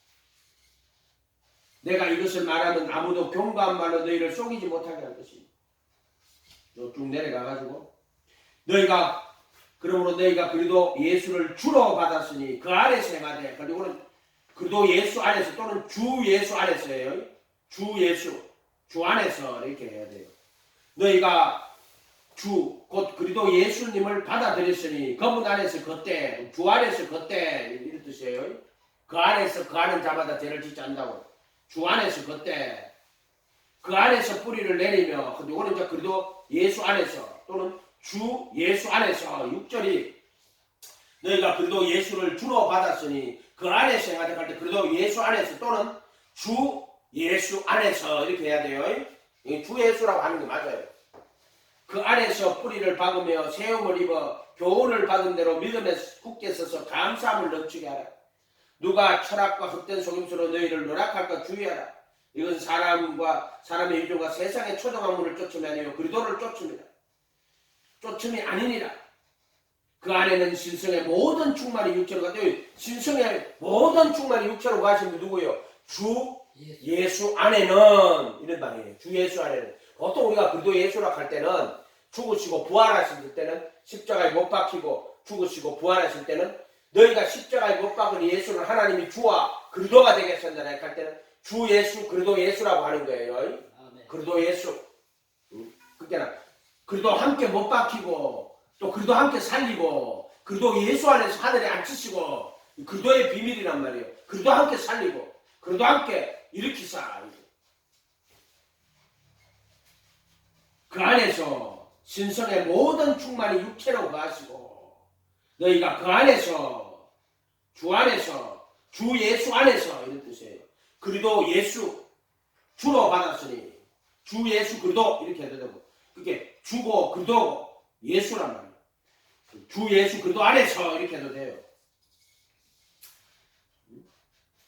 내가 이것을 말하면 아무도 경고한 말로 너희를 속이지 못하게 할 것입니다. 쭉 내려가가지고 그러므로 너희가 그리도 예수를 주로 받았으니 그 안에서 행하되 그리고는 그리도 예수 안에서 또는 주 예수 안에서예요. 주 예수 주 안에서 이렇게 해야 돼요. 너희가 주 곧 그리도 예수님을 받아들였으니 그분 안에서 그때 주 안에서 그때 이런 뜻이에요. 그 안에서 그 아는 자마다 죄를 짓지 않는다고. 주 안에서 그때 그 안에서 뿌리를 내리며 이거는 이제 그래도 예수 안에서 또는 주 예수 안에서 6절이 너희가 그래도 예수를 주로 받았으니 그 안에서 행하되 할 때 그래도 예수 안에서 또는 주 예수 안에서 이렇게 해야 돼요. 주 예수라고 하는 게 맞아요. 그 안에서 뿌리를 박으며 세움을 입어 교훈을 받은 대로 믿음에 굳게 서서 감사함을 넘치게 하라. 누가 철학과 헛된 속임수로 너희를 노락할까 주의하라. 이건 사람의 유종과 세상의 초등학문을 쫓음이 아니요 그리스도를 쫓습니다. 쫓음이 아니니라. 그 안에는 신성의 모든 충만이 육체로 가죠. 신성의 모든 충만이 육체로 가신 분 누구예요? 주 예수 안에는 이런 말이에요. 주 예수 안에는. 보통 우리가 그리스도 예수라고 할 때는 죽으시고 부활하실 때는 십자가에 못 박히고 죽으시고 부활하실 때는 너희가 십자가에 못 박은 예수를 하나님이 주와 그리스도가 되게 하셨잖아요. 할 때는 주 예수 그리스도 예수라고 하는 거예요. 아멘. 그리스도 예수. 그때는 그리스도 함께 못 박히고 또 그리스도 함께 살리고 그리스도 예수 안에서 하늘에 앉히시고 그리스도의 비밀이란 말이에요. 그리스도 함께 살리고 그리스도 함께 일으키사. 그 안에서 신성의 모든 충만이 육체로 거하시고 너희가 그 안에서 주 예수 안에서 이런 뜻이에요. 그리도 예수 주로 받았으니 주 예수 그리도 이렇게 해도 되고 그게 주고 그리도 예수란 말이에요. 주 예수 그리도 안에서 이렇게 해도 돼요.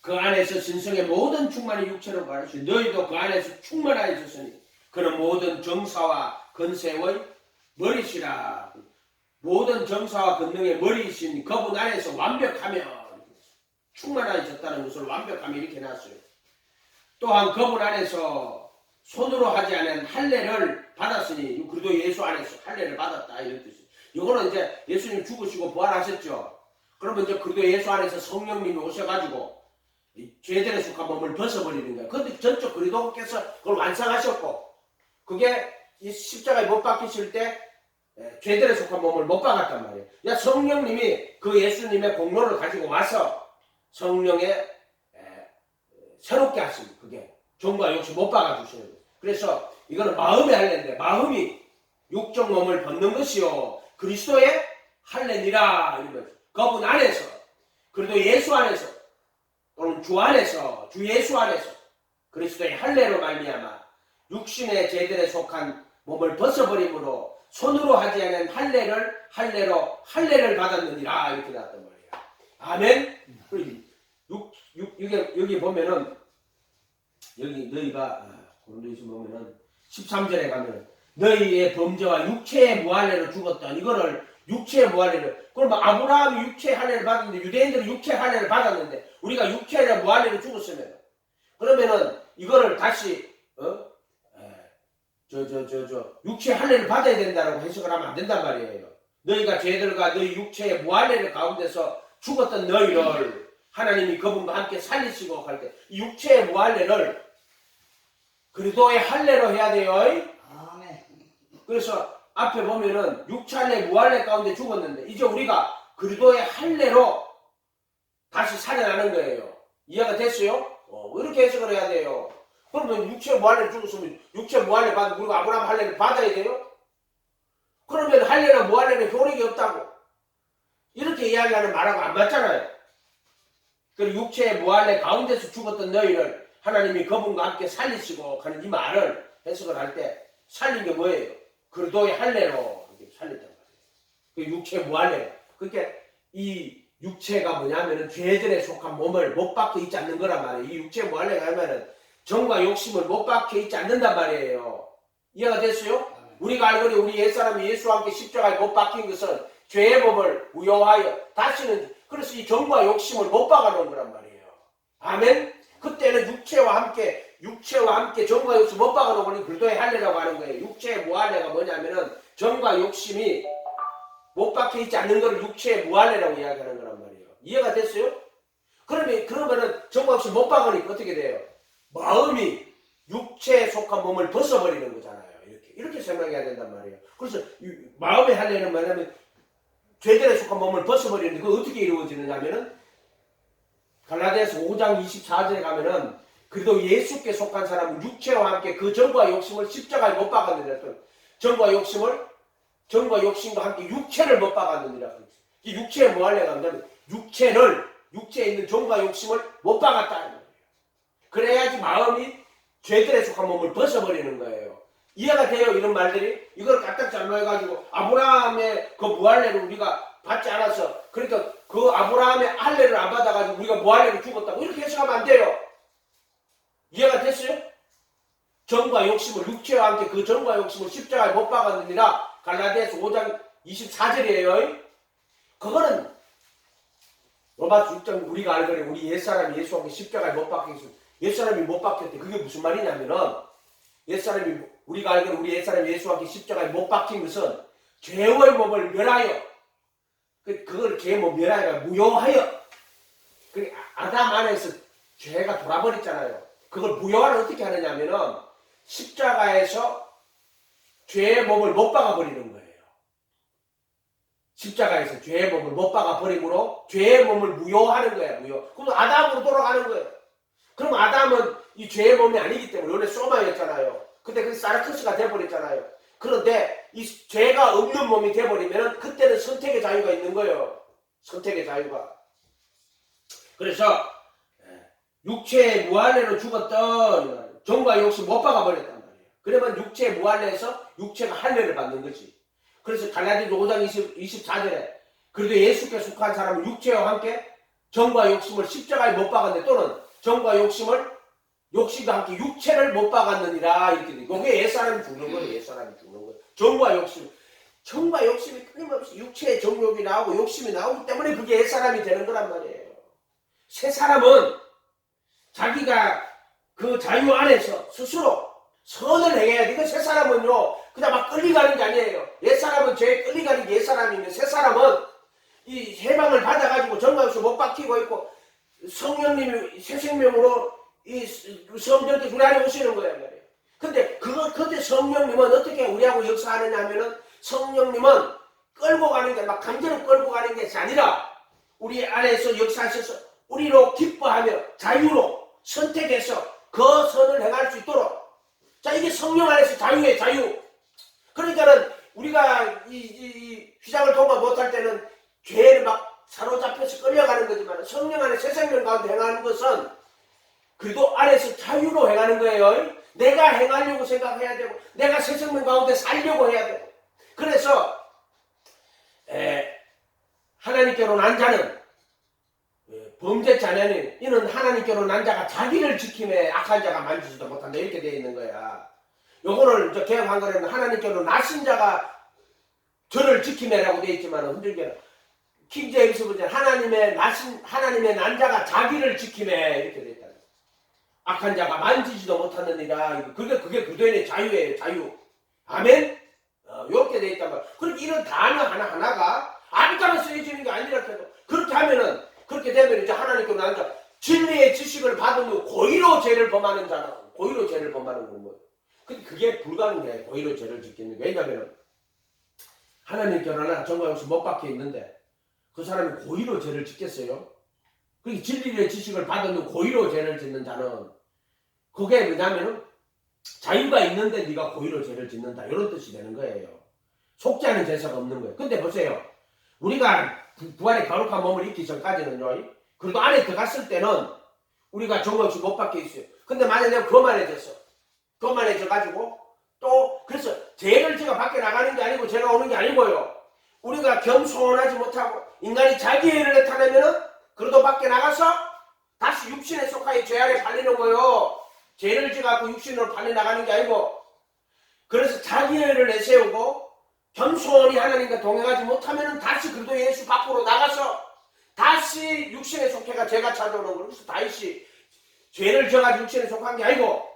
그 안에서 신성의 모든 충만이 육체로 거하시니 너희도 그 안에서 충만하여 있었으니 그는 모든 정사와 건세의 머리시라. 모든 정사와 권능의 머리이신 그분 안에서 완벽하며 충만하셨다는 것을 완벽하며 이렇게 해놨어요. 또한 그분 안에서 손으로 하지 않은 할례를 받았으니 그래도 예수 안에서 할례를 받았다 이런 뜻이에요. 이거는 이제 예수님 죽으시고 부활하셨죠. 그러면 이제 그래도 예수 안에서 성령님이 오셔가지고 죄들에 속한 몸을 벗어버리는 거예요. 그런데 전적 그리스도께서 그걸 완성하셨고 그게 이 십자가에 못 박히실 때 죄들에 속한 몸을 못 박았단 말이에요. 야, 성령님이 그 예수님의 공로를 가지고 와서 성령의 새롭게 하십니다. 그게 종과 욕심 못 박아주시는 거예요. 그래서 이거는 마음의 할례인데 마음이 육적 몸을 벗는 것이요 그리스도의 할례니라 이런 거죠. 그분 안에서 그래도 예수 안에서 또는 주 안에서 주 예수 안에서 그리스도의 할례로 말미암아 육신의 죄들에 속한 몸을 벗어버림으로 손으로 하지 않은 할례를 받았느니라 이렇게 나왔단 말이에요. 아멘. 여기 보면은 여기 너희가 고린도서 보면은 13절에 가면 너희의 범죄와 육체의 무할례로 죽었던 이거를 육체의 무할례를 그러면 아브라함이 육체의 할례를 받았는데 유대인들은 육체의 할례를 받았는데 우리가 육체의 무할례로 죽었으면 그러면은 이거를 다시 육체의 할례를 받아야 된다라고 해석을 하면 안 된단 말이에요. 너희가 죄들과 너희 육체의 무할례를 가운데서 죽었던 너희를 하나님이 그분과 함께 살리시고 할 때 이 육체의 무할례를 그리스도의 할례로 해야 돼요. 아멘. 그래서 앞에 보면은 육체할례 무할례 가운데 죽었는데 이제 우리가 그리스도의 할례로 다시 살아나는 거예요. 이해가 됐어요? 이렇게 해석을 해야 돼요. 그러면 육체 무할례를 죽었으면 육체 무할례 받으면 우리가 아브라함 할례를 받아야 돼요? 그러면 할례나 무할례는 효력이 없다고 이렇게 이야기하는 말하고 안 맞잖아요. 그리고 육체의 무할례 가운데서 죽었던 너희를 하나님이 그분과 함께 살리시고 하는 이 말을 해석을 할 때 살린 게 뭐예요? 그리스도의 할례로 살렸단 말이에요. 그 육체 무할례. 그러니까 이 육체가 뭐냐면은 죄들에 속한 몸을 못 박혀 있지 않는 거란 말이에요. 이 육체 무할례가 하면은 정과 욕심을 못 박혀 있지 않는단 말이에요. 이해가 됐어요? 우리가 알거니 우리 옛사람이 예수와 함께 십자가에 못 박힌 것은 죄의 법을 무효하여 다시는 그래서 이 정과 욕심을 못 박아놓은 거란 말이에요. 아멘? 그때는 육체와 함께 정과 욕심 못 박아놓으니 그리스도의 할례라고 하는 거예요. 육체의 무할례가 뭐냐면은 정과 욕심이 못 박혀 있지 않는 것을 육체의 무할례라고 이야기하는 거란 말이에요. 이해가 됐어요? 그러면은 정과 욕심 못 박으니까 어떻게 돼요? 마음이 육체에 속한 몸을 벗어버리는 거잖아요. 이렇게 생각해야 된단 말이에요. 그래서 마음의 할례는 뭐냐면 죄들에 속한 몸을 벗어버리는데 그거 어떻게 이루어지느냐면은 갈라디아서 5장 24절에 가면은 그래도 예수께 속한 사람은 육체와 함께 그 정과 욕심을 십자가에 못 박았느니라. 정과 욕심과 함께 육체를 못 박았느니라. 이 육체의 무할례가 뭐냐면 육체에 있는 정과 욕심을 못 박았다는 거예요. 그래야지 마음이 죄들에 속한 몸을 벗어버리는 거예요. 이해가 돼요? 이런 말들이? 이걸 까딱 잘못해가지고 아브라함의 그 무할례를 우리가 받지 않아서 그러니까 그 아브라함의 할례를 안 받아가지고 우리가 무할례로 죽었다고 이렇게 해석하면 안 돼요. 이해가 됐어요? 정과 욕심을 육체와 함께 그 정과 욕심을 십자가에 못 박았느니라 갈라디아서 5장 24절이에요. 그거는 로마서 6장 우리가 알거니 우리 옛사람이 예수와 함께 십자가에 못 박혔어. 옛사람이 못 박혔대. 그게 무슨 말이냐면은 우리가 알기로 우리 옛사람이 예수와 함께 십자가에 못 박힌 것은 죄의 몸을 멸하여 그걸 멸하여가 무효하여 아담 안에서 죄가 돌아버렸잖아요. 그걸 무효화를 어떻게 하느냐면은 십자가에서 죄의 몸을 못 박아버리는 거예요. 십자가에서 죄의 몸을 못 박아버림으로 죄의 몸을 무효하는 거예요. 무효. 그럼 아담으로 돌아가는 거예요. 그럼 아담은 이 죄의 몸이 아니기 때문에 원래 소마였잖아요. 근데 그게 사르크스가 돼버렸잖아요. 그런데 이 죄가 없는 몸이 돼버리면 그때는 선택의 자유가 있는 거예요. 선택의 자유가. 그래서 육체의 무할례로 죽었던 정과 욕심 못 박아버렸단 말이에요. 그러면 육체의 무할례에서 육체가 할례를 받는 거지. 그래서 갈라디아서 5장 24절에 그래도 예수께 속한 사람은 육체와 함께 정과 욕심을 십자가에 못 박았는데 또는 정과 욕심과 함께 육체를 못 박았느니라 이렇게 돼. 그게 옛사람이 죽는 거예요. 옛사람이 죽는 거예요. 정과 욕심이 끊임없이 육체의 정욕이 나오고 욕심이 나오기 때문에 그게 옛사람이 되는 거란 말이에요. 새 사람은 자기가 그 자유 안에서 스스로 선을 행해야 돼. 새 사람은요 그냥 막 끌려가는 게 아니에요. 옛사람은 죄에 끌려가는 게 옛사람이면 새 사람은 이 해방을 받아가지고 정과 욕심 못 박히고 있고 성령님이 새 생명으로 이 성전께 우리 안에 오시는 거예요. 근데 그때 성령님은 어떻게 우리하고 역사하느냐 하면은 성령님은 끌고 가는 게 막 강제로 끌고 가는 게 아니라 우리 안에서 역사하셔서 우리로 기뻐하며 자유로 선택해서 그 선을 행할 수 있도록 자 이게 성령 안에서 자유의 자유. 그러니까는 우리가 이 휘장을 통과 못할 때는 죄를 막 사로잡혀서 끌려가는 거지만 성령 안에 새 생명 가운데 행하는 것은 그래도 안에서 자유로 행하는 거예요. 내가 행하려고 생각해야 되고 내가 새 생명 가운데 살려고 해야 되고 그래서 하나님께로 난 자는 범죄 자녀는 이는 하나님께로 난 자가 자기를 지킴에 악한 자가 만지지도 못한다 이렇게 되어 있는 거야. 요거를 저 개혁 한글에는 하나님께로 나신 자가 저를 지킴에라고 되어 있지만 흔들게는 킹제임스 버전 하나님의 난 자가 자기를 지킴에 이렇게 되어 있다. 악한 자가 만지지도 못하느니라. 그게 그도인의 자유예요. 자유. 아멘. 이렇게 되어 있단 말이야. 그렇게 이런 단어 하나하나가 아무거나 쓰여지는 게 아니라 해도 그렇게 하면은 그렇게 되면 이제 하나님께로 난 자 진리의 지식을 받은 후 고의로 죄를 범하는 자는 고의로 죄를 범하는 건 뭐예요? 근데 그게 불가능해. 고의로 죄를 짓는 게. 왜냐면은 하나님께로는 정말 혹시 못 박혀 있는데 그 사람이 고의로 죄를 짓겠어요? 그 진리의 지식을 받은 후 고의로 죄를 짓는 자는 그게 뭐냐면은 자유가 있는데 네가 고의로 죄를 짓는다 이런 뜻이 되는 거예요. 속지 않은 제사가 없는 거예요. 근데 보세요. 우리가 부활의 거룩한 몸을 입기 전까지는요. 그래도 안에 들어갔을 때는 우리가 정없이 못 박혀 있어요. 근데 만약에 내가 거만해져 가지고 또 그래서 죄를 제가 밖에 나가는 게 아니고 죄가 오는 게 아니고요. 우리가 겸손하지 못하고 인간이 자기애를 나타내면은 그래도 밖에 나가서 다시 육신에 속하여 죄 아래 팔리는 거요. 죄를 지갖고 육신으로 팔려 나가는 게 아니고 그래서 자기애를 내세우고 겸손히 하나님과 동행하지 못하면은 다시 그래도 예수 밖으로 나가서 다시 육신에 속해가 죄가 찾아오는 거예요. 그래서 다시 죄를 져가지고 육신에 속한 게 아니고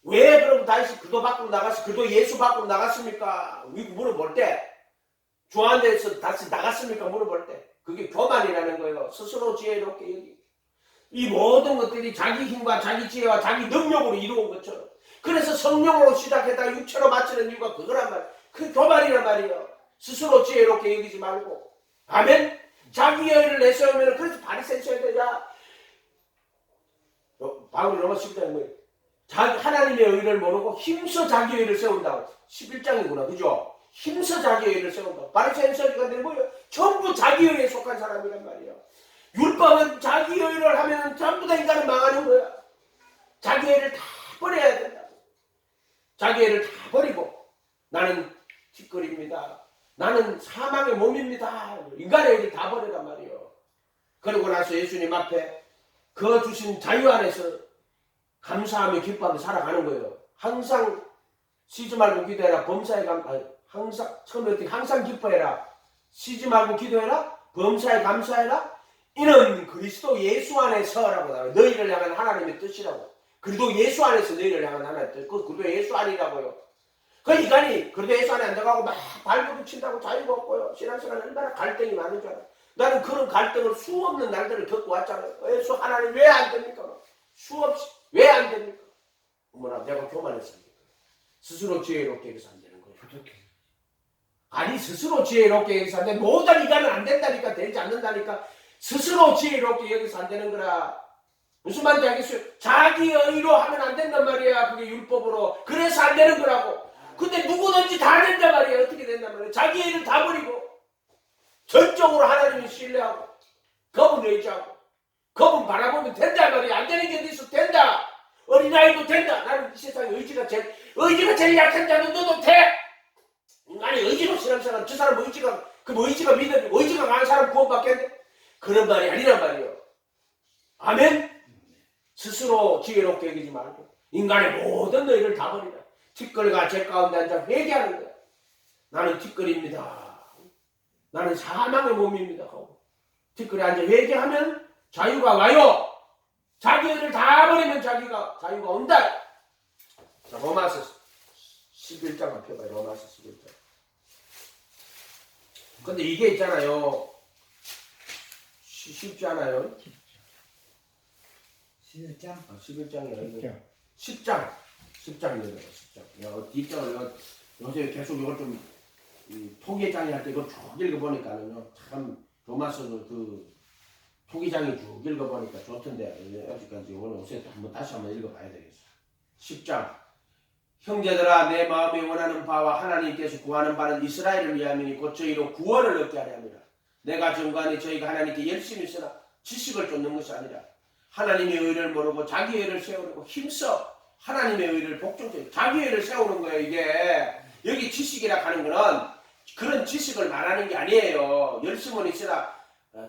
왜 그럼 다시 그도 밖으로 나가서 그도 예수 밖으로 나갔습니까? 물어볼 때 중요한 데서 다시 나갔습니까? 물어볼 때 그게 교만이라는 거예요. 스스로 지혜롭게 여기 이 모든 것들이 자기 힘과 자기 지혜와 자기 능력으로 이루어온 것처럼 그래서 성령으로 시작했다가 육체로 마치는 이유가 그거란 말이에요. 그 교만이란 말이에요. 스스로 지혜롭게 여기지 말고 아멘? 자기 의를 내세우면 그래서 바리새인처럼 되자 바울이 로마 11장에 뭐예요? 하나님의 의를 모르고 힘써 자기 의를 세운다고 11장이구나 그죠? 힘써 자기 의를 세운다고 바리새인처가 뭐예요? 전부 자기 의에 속한 사람이란 말이에요. 율법은 자기 의를 하면 전부 다 인간은 망하는 거야. 자기 의를 다 버려야 된다. 자기 의를 다 버리고 나는 티끌입니다. 나는 사망의 몸입니다. 인간의 의를 다 버리란 말이에요. 그러고 나서 예수님 앞에 그 주신 자유 안에서 감사하며 기뻐하며 살아가는 거예요. 항상 쉬지 말고 기도해라. 범사에 항상 기뻐해라. 쉬지 말고 기도해라. 범사에 감사해라. 이는 그리스도 예수 안에서라고 나와요. 너희를 향한 하나님의 뜻이라고. 그리도 예수 안에서 너희를 향한 하나님의 뜻. 그리도 예수 안이라고요. 그 인간이 그래도 예수 안에 안 들어가고 막 발버둥 친다고 자유가 없고요. 신앙생활은 얼마나 갈등이 많은 줄 알아요. 나는 그런 갈등을 수없는 날들을 겪고 왔잖아요. 예수 하나님 왜 안 됩니까? 수없이 왜 안 됩니까? 어머나 내가 교만했습니까? 스스로 지혜롭게 해서 안 되는 거예요. 아니 스스로 지혜롭게 여기서 안 돼. 모든 인간은 안 된다니까. 되지 않는다니까. 스스로 지혜롭게 여기서 안 되는 거라. 무슨 말인지 알겠어요? 자기 의로 하면 안 된단 말이야. 그게 율법으로. 그래서 안 되는 거라고. 근데 누구든지 다 된단 말이야. 어떻게 된단 말이야. 자기 의를 다 버리고 전적으로 하나님을 신뢰하고 그분 의지하고 그분 바라보면 된단 말이야. 안 되는 게 어디 있어. 된다. 어린아이도 된다. 나는 이 세상에 의지가 제일 약한 자는 너도 돼. 인간이 의지로 신앙생활 저 사람 의지가 믿음 의지가 강한 사람 구원받겠네. 그런 말이 아니란 말이에요. 아멘. 스스로 지혜롭게 여기지 말고 인간의 모든 너희를 다 버리라. 티끌과 제 가운데 앉아 회개하는 거야. 나는 티끌입니다. 나는 사망의 몸입니다. 하고 티끌에 앉아 회개하면 자유가 와요. 자기를 다 버리면 자유가 온다. 자, 로마서 11장 앞에 봐요. 로마서 11장. 근데 이게 있잖아요. 쉽지 않아요. 11장? 11장이에요. 10장이에요. 10장. 뒷장을 요새 계속 이걸 좀 토기장이 할 때 이걸 쭉 읽어보니까는요. 참 로마서도 그 토기장이 쭉 읽어보니까 좋던데 아직까지 오늘 요새 다시 한번 읽어봐야 되겠어요. 10장. 형제들아 내 마음이 원하는 바와 하나님께서 구하는 바는 이스라엘을 위함이니 곧 저희로 구원을 얻게 하려 함이라. 내가 증거하니 저희가 하나님께 열심히 쓰나 지식을 쫓는 것이 아니라 하나님의 의를 모르고 자기 의를 세우려고 힘써 하나님의 의를 복종적 자기 의를 세우는 거예요. 이게 여기 지식이라 하는 거는 그런 지식을 말하는 게 아니에요. 열심은 있으나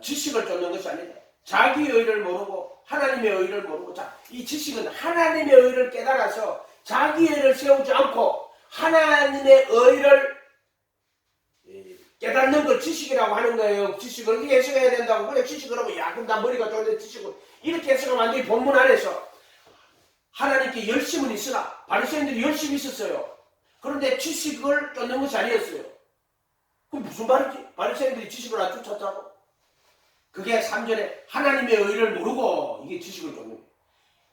지식을 쫓는 것이 아니다. 자기 의를 모르고 하나님의 의를 모르고 이 지식은 하나님의 의를 깨달아서 자기 의를 세우지 않고 하나님의 의를 깨닫는 걸 지식이라고 하는 거예요. 지식을 이렇게 해석해야 된다고. 그래 지식을 하고 야 그럼 나 머리가 좋은데 지식을 이렇게 해석하면 안 돼. 본문 안에서 하나님께 열심은 있으나 바리새인들이 열심히 있었어요. 그런데 지식을 쫓는 것이 아니었어요. 그럼 무슨 말이지? 바리새인들이 지식을 안 쫓았다고? 그게 3절에 하나님의 의를 모르고 이게 지식을 쫓는 거예요.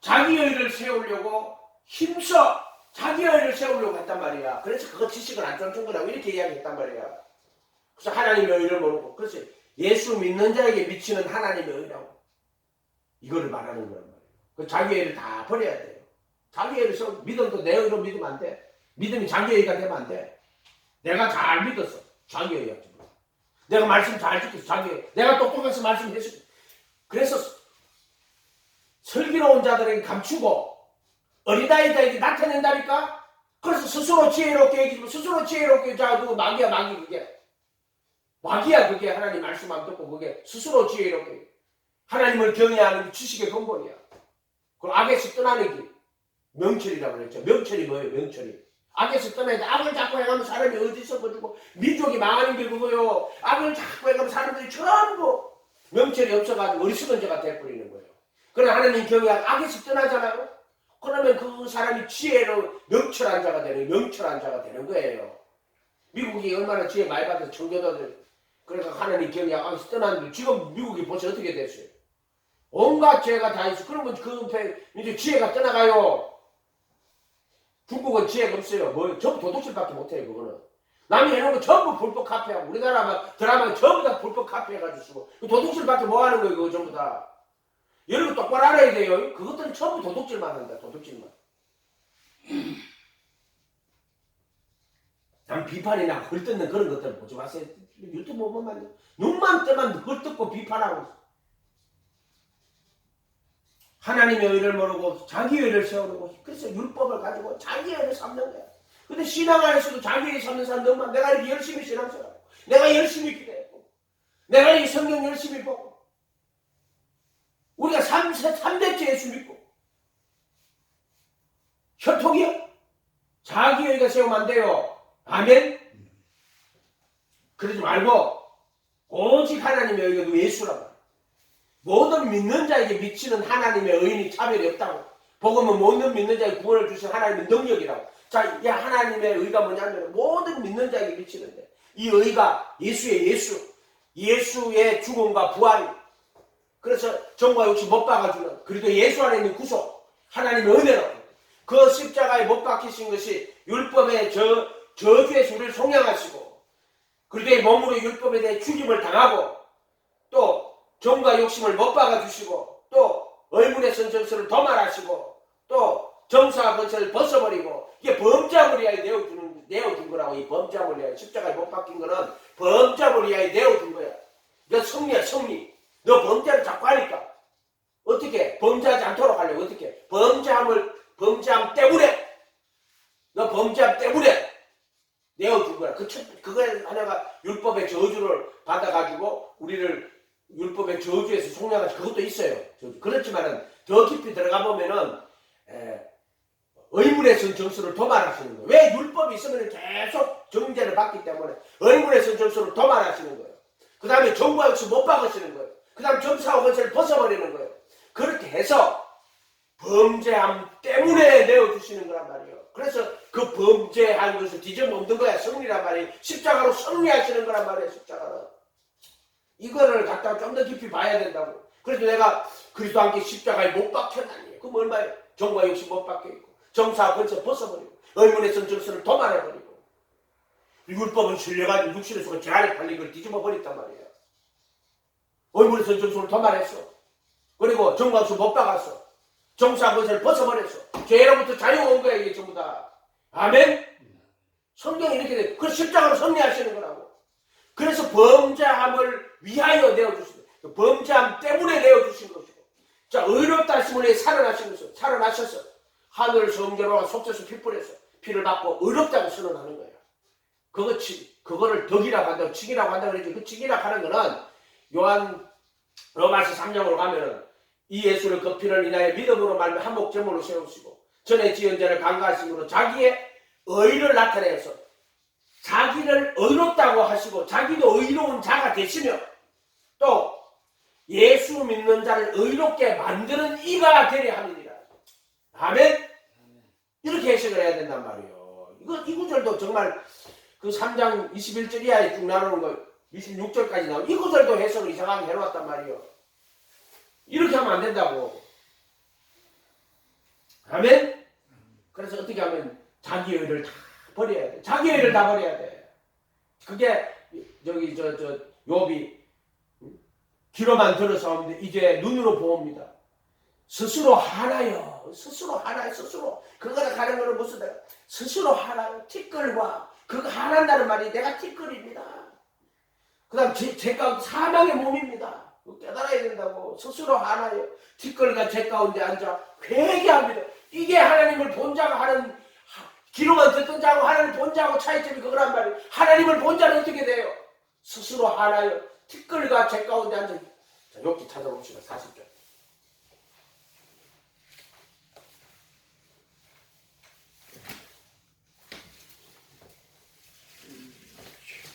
자기 의를 세우려고 힘써 자기 의를 세우려고 했단 말이야. 그래서 그거 지식을 안 쫓은 거라고 이렇게 이야기했단 말이야. 그래서 하나님의 의를 모르고 그래서 예수 믿는 자에게 미치는 하나님의 의라고 이거를 말하는 거란 말이에요. 그 자기 의를 다 버려야 돼요. 자기 의를 세우 믿음도 내 의로 믿으면 안 돼. 믿음이 자기 의가 되면 안 돼. 내가 잘 믿었어. 자기 의였지. 내가 말씀 잘 지켰어. 자기 의. 내가 똑똑해서 말씀했어. 그래서 슬기로운 자들에게 감추고 어린아이들에게 나타낸다니까. 그래서 스스로 지혜롭게 얘기하면 스스로 지혜롭게 자 그거 마귀야 마귀 그게. 마귀야 그게 하나님 말씀 안 듣고 그게 스스로 지혜롭게 하나님을 경외하는 게 지식의 근본이야. 그 악에서 떠나는 길 명철이라고 그랬죠. 명철이 뭐예요? 명철이 악에서 떠나야 돼. 악을 자꾸 해가면 사람이 어디서 버리고 민족이 망하는 게 그거요. 악을 자꾸 해가면 사람들이 전부 명철이 없어가지고 어리석은 자가 돼버리는 거예요. 그러나 하나님 경외하고 악에서 떠나잖아요. 그러면 그 사람이 지혜로 명철한 자가 되는 거예요. 미국이 얼마나 지혜 많이 받아서 청교도들 그러니까 하나님 경외하고 악에서 떠나는데 지금 미국이 벌써 어떻게 됐어요? 온갖 죄가 다 있어. 그러면 이제 지혜가 떠나가요. 중국은 지혜가 없어요. 뭐 전부 도둑질밖에 못해요. 그거는 남이 해놓은 거 전부 불법 카피하고 우리나라 드라마 전부 다 불법 카피해가지고 쓰고 도둑질밖에 뭐 하는 거예요. 그거 전부 다. 여러분 똑바로 알아야 돼요. 그것들은 전부 도둑질만 한다. 도둑질만. 남 비판이나 헐뜯는 그런 것들 보지 마세요. 유튜브 보면 눈만 뜨면 헐뜯고 비판하고 하나님의 의를 모르고 자기 의를 세우는 것이 그래서 율법을 가지고 자기 의를 삼는 거야. 근데 신앙 안에서도 자기 의를 삼는 사람 너무 많아. 내가 이렇게 열심히 신앙생활하고 내가 열심히 기도했고 내가 이 성경 열심히 보고 우리가 3대째 예수 믿고 혈통이요? 자기 의가 세우면 안 돼요. 아멘? 그러지 말고 오직 하나님의 의가 예수라고. 모든 믿는 자에게 미치는 하나님의 의인이 차별이 없다고. 복음은 모든 믿는 자에게 구원을 주신 하나님의 능력이라고. 자, 이 하나님의 의가 뭐냐면 모든 믿는 자에게 미치는데 이 의가 예수의 죽음과 부활. 그래서 정과 욕심 못 박아주는 그리고 예수 안에 있는 구속 하나님의 은혜로 그 십자가에 못 박히신 것이 율법의 저주의 소리를 속량하시고 그리고 몸으로 율법에 대해 죽임을 당하고 또 정과 욕심을 못 박아주시고 또 의문의 선정서를 도말하시고 또 정사와 권세를 벗어버리고 이게 범죄함을 위하여 내어준 거라고. 이 범죄함을 위하여 십자가에 못 박힌 거는 범죄함을 위하여 내어준 거야. 너 승리야 승리. 너 범죄를 자꾸 하니까 어떻게 범죄하지 않도록 하려고 어떻게 범죄함 때문에 너 범죄함 때문에 내어준 거야. 그거 하나가 율법의 저주를 받아가지고 우리를 율법의 저주에서 속량하시 그것도 있어요. 그렇지만은 더 깊이 들어가 보면은 의문의 선정수를 도말하시는 거예요. 왜 율법이 있으면 계속 정죄를 받기 때문에 의문의 선정수를 도말하시는 거예요. 그 다음에 정과 역시 못 박으시는 거예요. 그 다음 점사와 권세를 벗어버리는 거예요. 그렇게 해서 범죄함 때문에 내어주시는 거란 말이에요. 그래서 그 범죄한 것을 뒤집어엎는 거야. 승리란 말이에요. 십자가로 승리하시는 거란 말이에요. 십자가로. 이거를 갖다가 좀 더 깊이 봐야 된다고. 그래서 내가 그리스도 함께 십자가에 못 박혔다니. 그럼 얼마예요? 정과 욕심 못 박혀있고 정사와 권세 벗어버리고 의문의 선정서를 도말해버리고 율법은 실려가지고 육신의 속에 죄 안에 팔린 걸 뒤집어버렸단 말이에요. 의문의 선정서를 도말했어. 그리고 정과 욕심 못 박았어. 정사와 권세를 벗어버렸어. 죄로부터 자유가 온 거야. 이게 전부 다. 아멘? 성경이 이렇게 돼. 그래서 십자가로 승리하시는 거라고. 그래서 범죄함을 위하여 내어주신 거예요. 범죄함 때문에 내어주신 것이고. 자, 의롭다 하심을 위해 살아나신 것이고. 살아나셔서 하늘 성전과 속죄소 피 뿌려서 피를 받고 의롭다고 선언하는 거예요. 그거를 덕이라고 한다고 칭이라고 한다고 그랬지. 그 칭이라고 하는 거는 요한 로마서 3장으로 가면은 이 예수를 그 피를 인하여 믿음으로 말며 한목 제물로 세우시고 전에 지은 죄를 간과하심으로 자기의 의를 나타내서 자기를 의롭다고 하시고 자기도 의로운 자가 되시며 또 예수 믿는 자를 의롭게 만드는 이가 되려 함이니라. 아멘. 이렇게 해석을 해야 된단 말이에요. 이 구절도 정말 그 3장 21절 이하에 쭉 나오는 거 26절까지 나오는 이 구절도 해석을 이상하게 해놓았단 말이에요. 이렇게 하면 안 된다고. 아멘. 그래서 어떻게 하면 자기 의를 다 버려야 돼. 자기 의를 다 버려야 돼. 그게 저기 욥이 귀로만 들어서 오는데 이제 눈으로 보옵니다. 스스로 하나요. 스스로. 그거를 가는 거는 무슨 내가 스스로 하나요. 티끌과 그거 하나한다는 말이 내가 티끌입니다. 그 다음 제가 사망의 몸입니다. 깨달아야 된다고. 스스로 하나요. 티끌과 제 가운데 앉아 회개합니다. 이게 하나님을 본 자가 하는 귀로만 듣던 자하고 하나님 본 자하고 차이점이 그거란 말이에요. 하나님을 본 자는 어떻게 돼요? 스스로 하나요. 티끌과 제 가운데 앉아. 자, 욥기 찾아봅시다. 40절.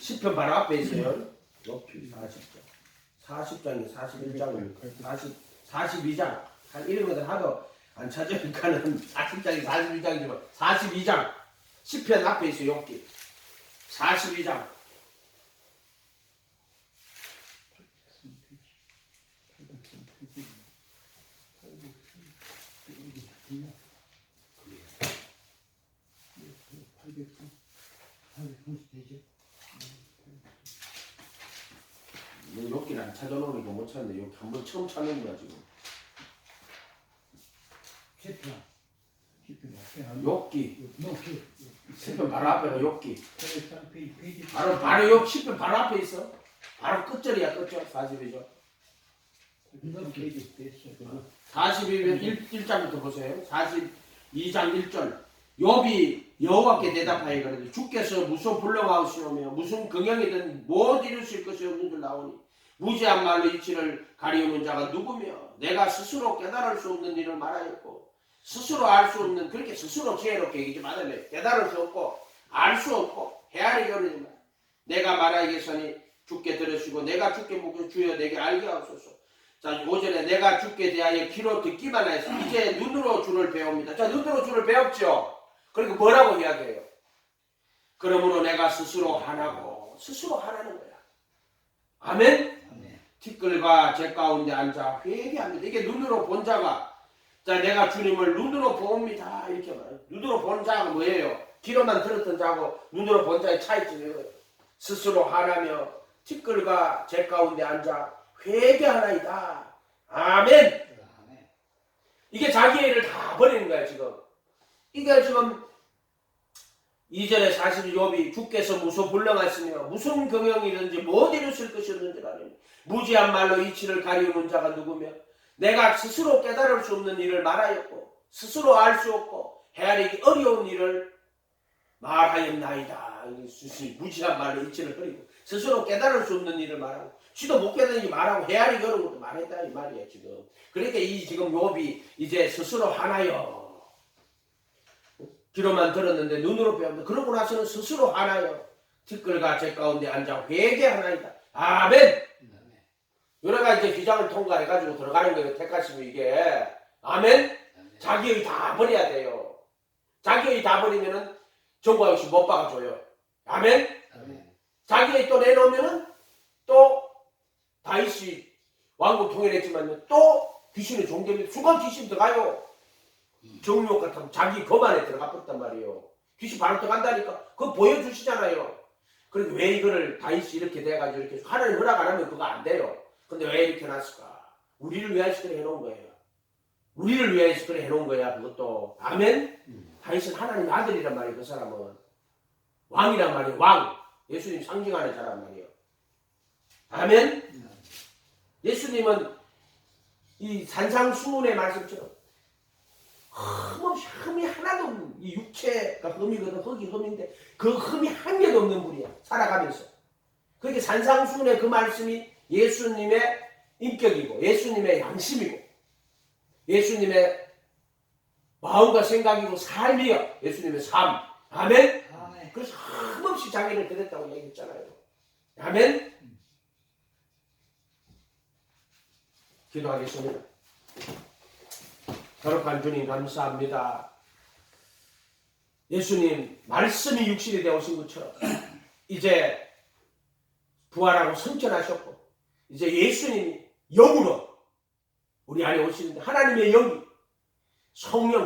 시편 바로 앞에 있어요. 욥기 40장. 40장이 41장, 42장. 이런 것들 하도 안 찾으니까는 40장이 41장이지만 42장. 시편 앞에 있어요. 욥기 42장. 욥기를 안 찾아놓으니까 못 찾는데 여기 한번 처음 찾는 거야 지금. 욥기. 시편 바로 앞에가 욥기. 바로 욥 시편 바로 앞에 있어. 바로 끝절이야 끝절. 42절. 42절 1장부터 보세요. 42장 1절. 욥이 여호와께 대답하여 이르되 주께서 무슨 불능하시오며 무슨 긍휼이든 못 이루실 것이 없는 줄 나오니 무지한 말로 이치를 가리우는 자가 누구며 내가 스스로 깨달을 수 없는 일을 말하였고 스스로 알 수 없는 그렇게 스스로 지혜롭게 얘기지 말아요. 깨달을 수 없고 알 수 없고 헤아리기 어려지만 내가 말하겠으니 주께 들으시고 내가 주께 묻고 주여 내게 알게 하옵소서. 자 5절에 내가 주께 대하여 귀로 듣기만 해서 이제 눈으로 주를 배웁니다. 자 눈으로 주를 배웠죠. 그러니까 뭐라고 이야기해요? 그러므로 내가 스스로 하나고 스스로 하나는 거야. 아멘? 티끌과 제 가운데 앉아 회개합니다. 이게 눈으로 본 자가 자 내가 주님을 눈으로 봅니다. 이렇게 말해요. 눈으로 본 자가 뭐예요? 귀로만 들었던 자하고 눈으로 본 자의 차이점이에요. 스스로 하나며 티끌과 제 가운데 앉아 회개하나이다. 아멘. 이게 자기 일을 다 버리는 거야 지금. 이게 지금 2절에 사실 욥이 주께서 무슨 불능하시며 무슨 경영이든지 못 이루실 것이 없는지 아니 무지한 말로 이치를 가리우는 자가 누구며 내가 스스로 깨달을 수 없는 일을 말하였고 스스로 알 수 없고 헤아리기 어려운 일을 말하였나이다. 무지한 말로 이치를 가리고 스스로 깨달을 수 없는 일을 말하고 지도 못 깨달은 일 말하고 헤아리기 어려운 것도 말했다 이 말이야 지금. 그러니까 이 지금 욥이 이제 스스로 하나요. 귀로만 들었는데 눈으로 배웠는데 그러고 나서는 스스로 하나요. 티끌과 제 가운데 앉아 회개하나이다. 아멘. 여러가 이제 귀장을 통과해가지고 들어가는 거예요. 택하시면 이게 아멘. 자기의 다 버려야 돼요. 자기의 다 버리면은 정과 역시 못 박아줘요. 아멘. 자기의 또 내놓으면은 또 다윗이 왕국 통일했지만 또 귀신의 종되면 순간 귀신 들어가요. 정욕 같으면 자기 검 안에 들어가 버렸단 말이에요. 귀신 바로 들어간다니까. 그거 보여주시잖아요. 그런데 왜 이거를 다윗이 이렇게 돼가지고 이렇게 하나님 허락 안 하면 그거 안 돼요. 근데 왜 이렇게 놨을까? 우리를 위해서 그래 해놓은 거예요. 우리를 위해서 그래 해놓은 거야 그것도. 아멘? 다윗은 하나님의 아들이란 말이에요. 그 사람은. 왕이란 말이에요. 왕. 예수님 상징하는 자란 말이에요. 아멘? 예수님은 이 산상수훈의 말씀처럼 흠없이 흠이 하나도 없는 이 육체가 흠이거든. 흙이 흠인데 그 흠이 한 개도 없는 분이야. 살아가면서. 그렇게 산상수훈의 그 말씀이 예수님의 인격이고 예수님의 양심이고 예수님의 마음과 생각이고 삶이요. 예수님의 삶. 아멘. 아멘. 그래서 흠없이 자기를 드렸다고 얘기했잖아요. 아멘. 기도하겠습니다. 거룩한 주님 감사합니다. 예수님 말씀이 육신이 되어오신 것처럼 이제 부활하고 승천하셨고 이제 예수님이 영으로 우리 안에 오시는데 하나님의 영이 성령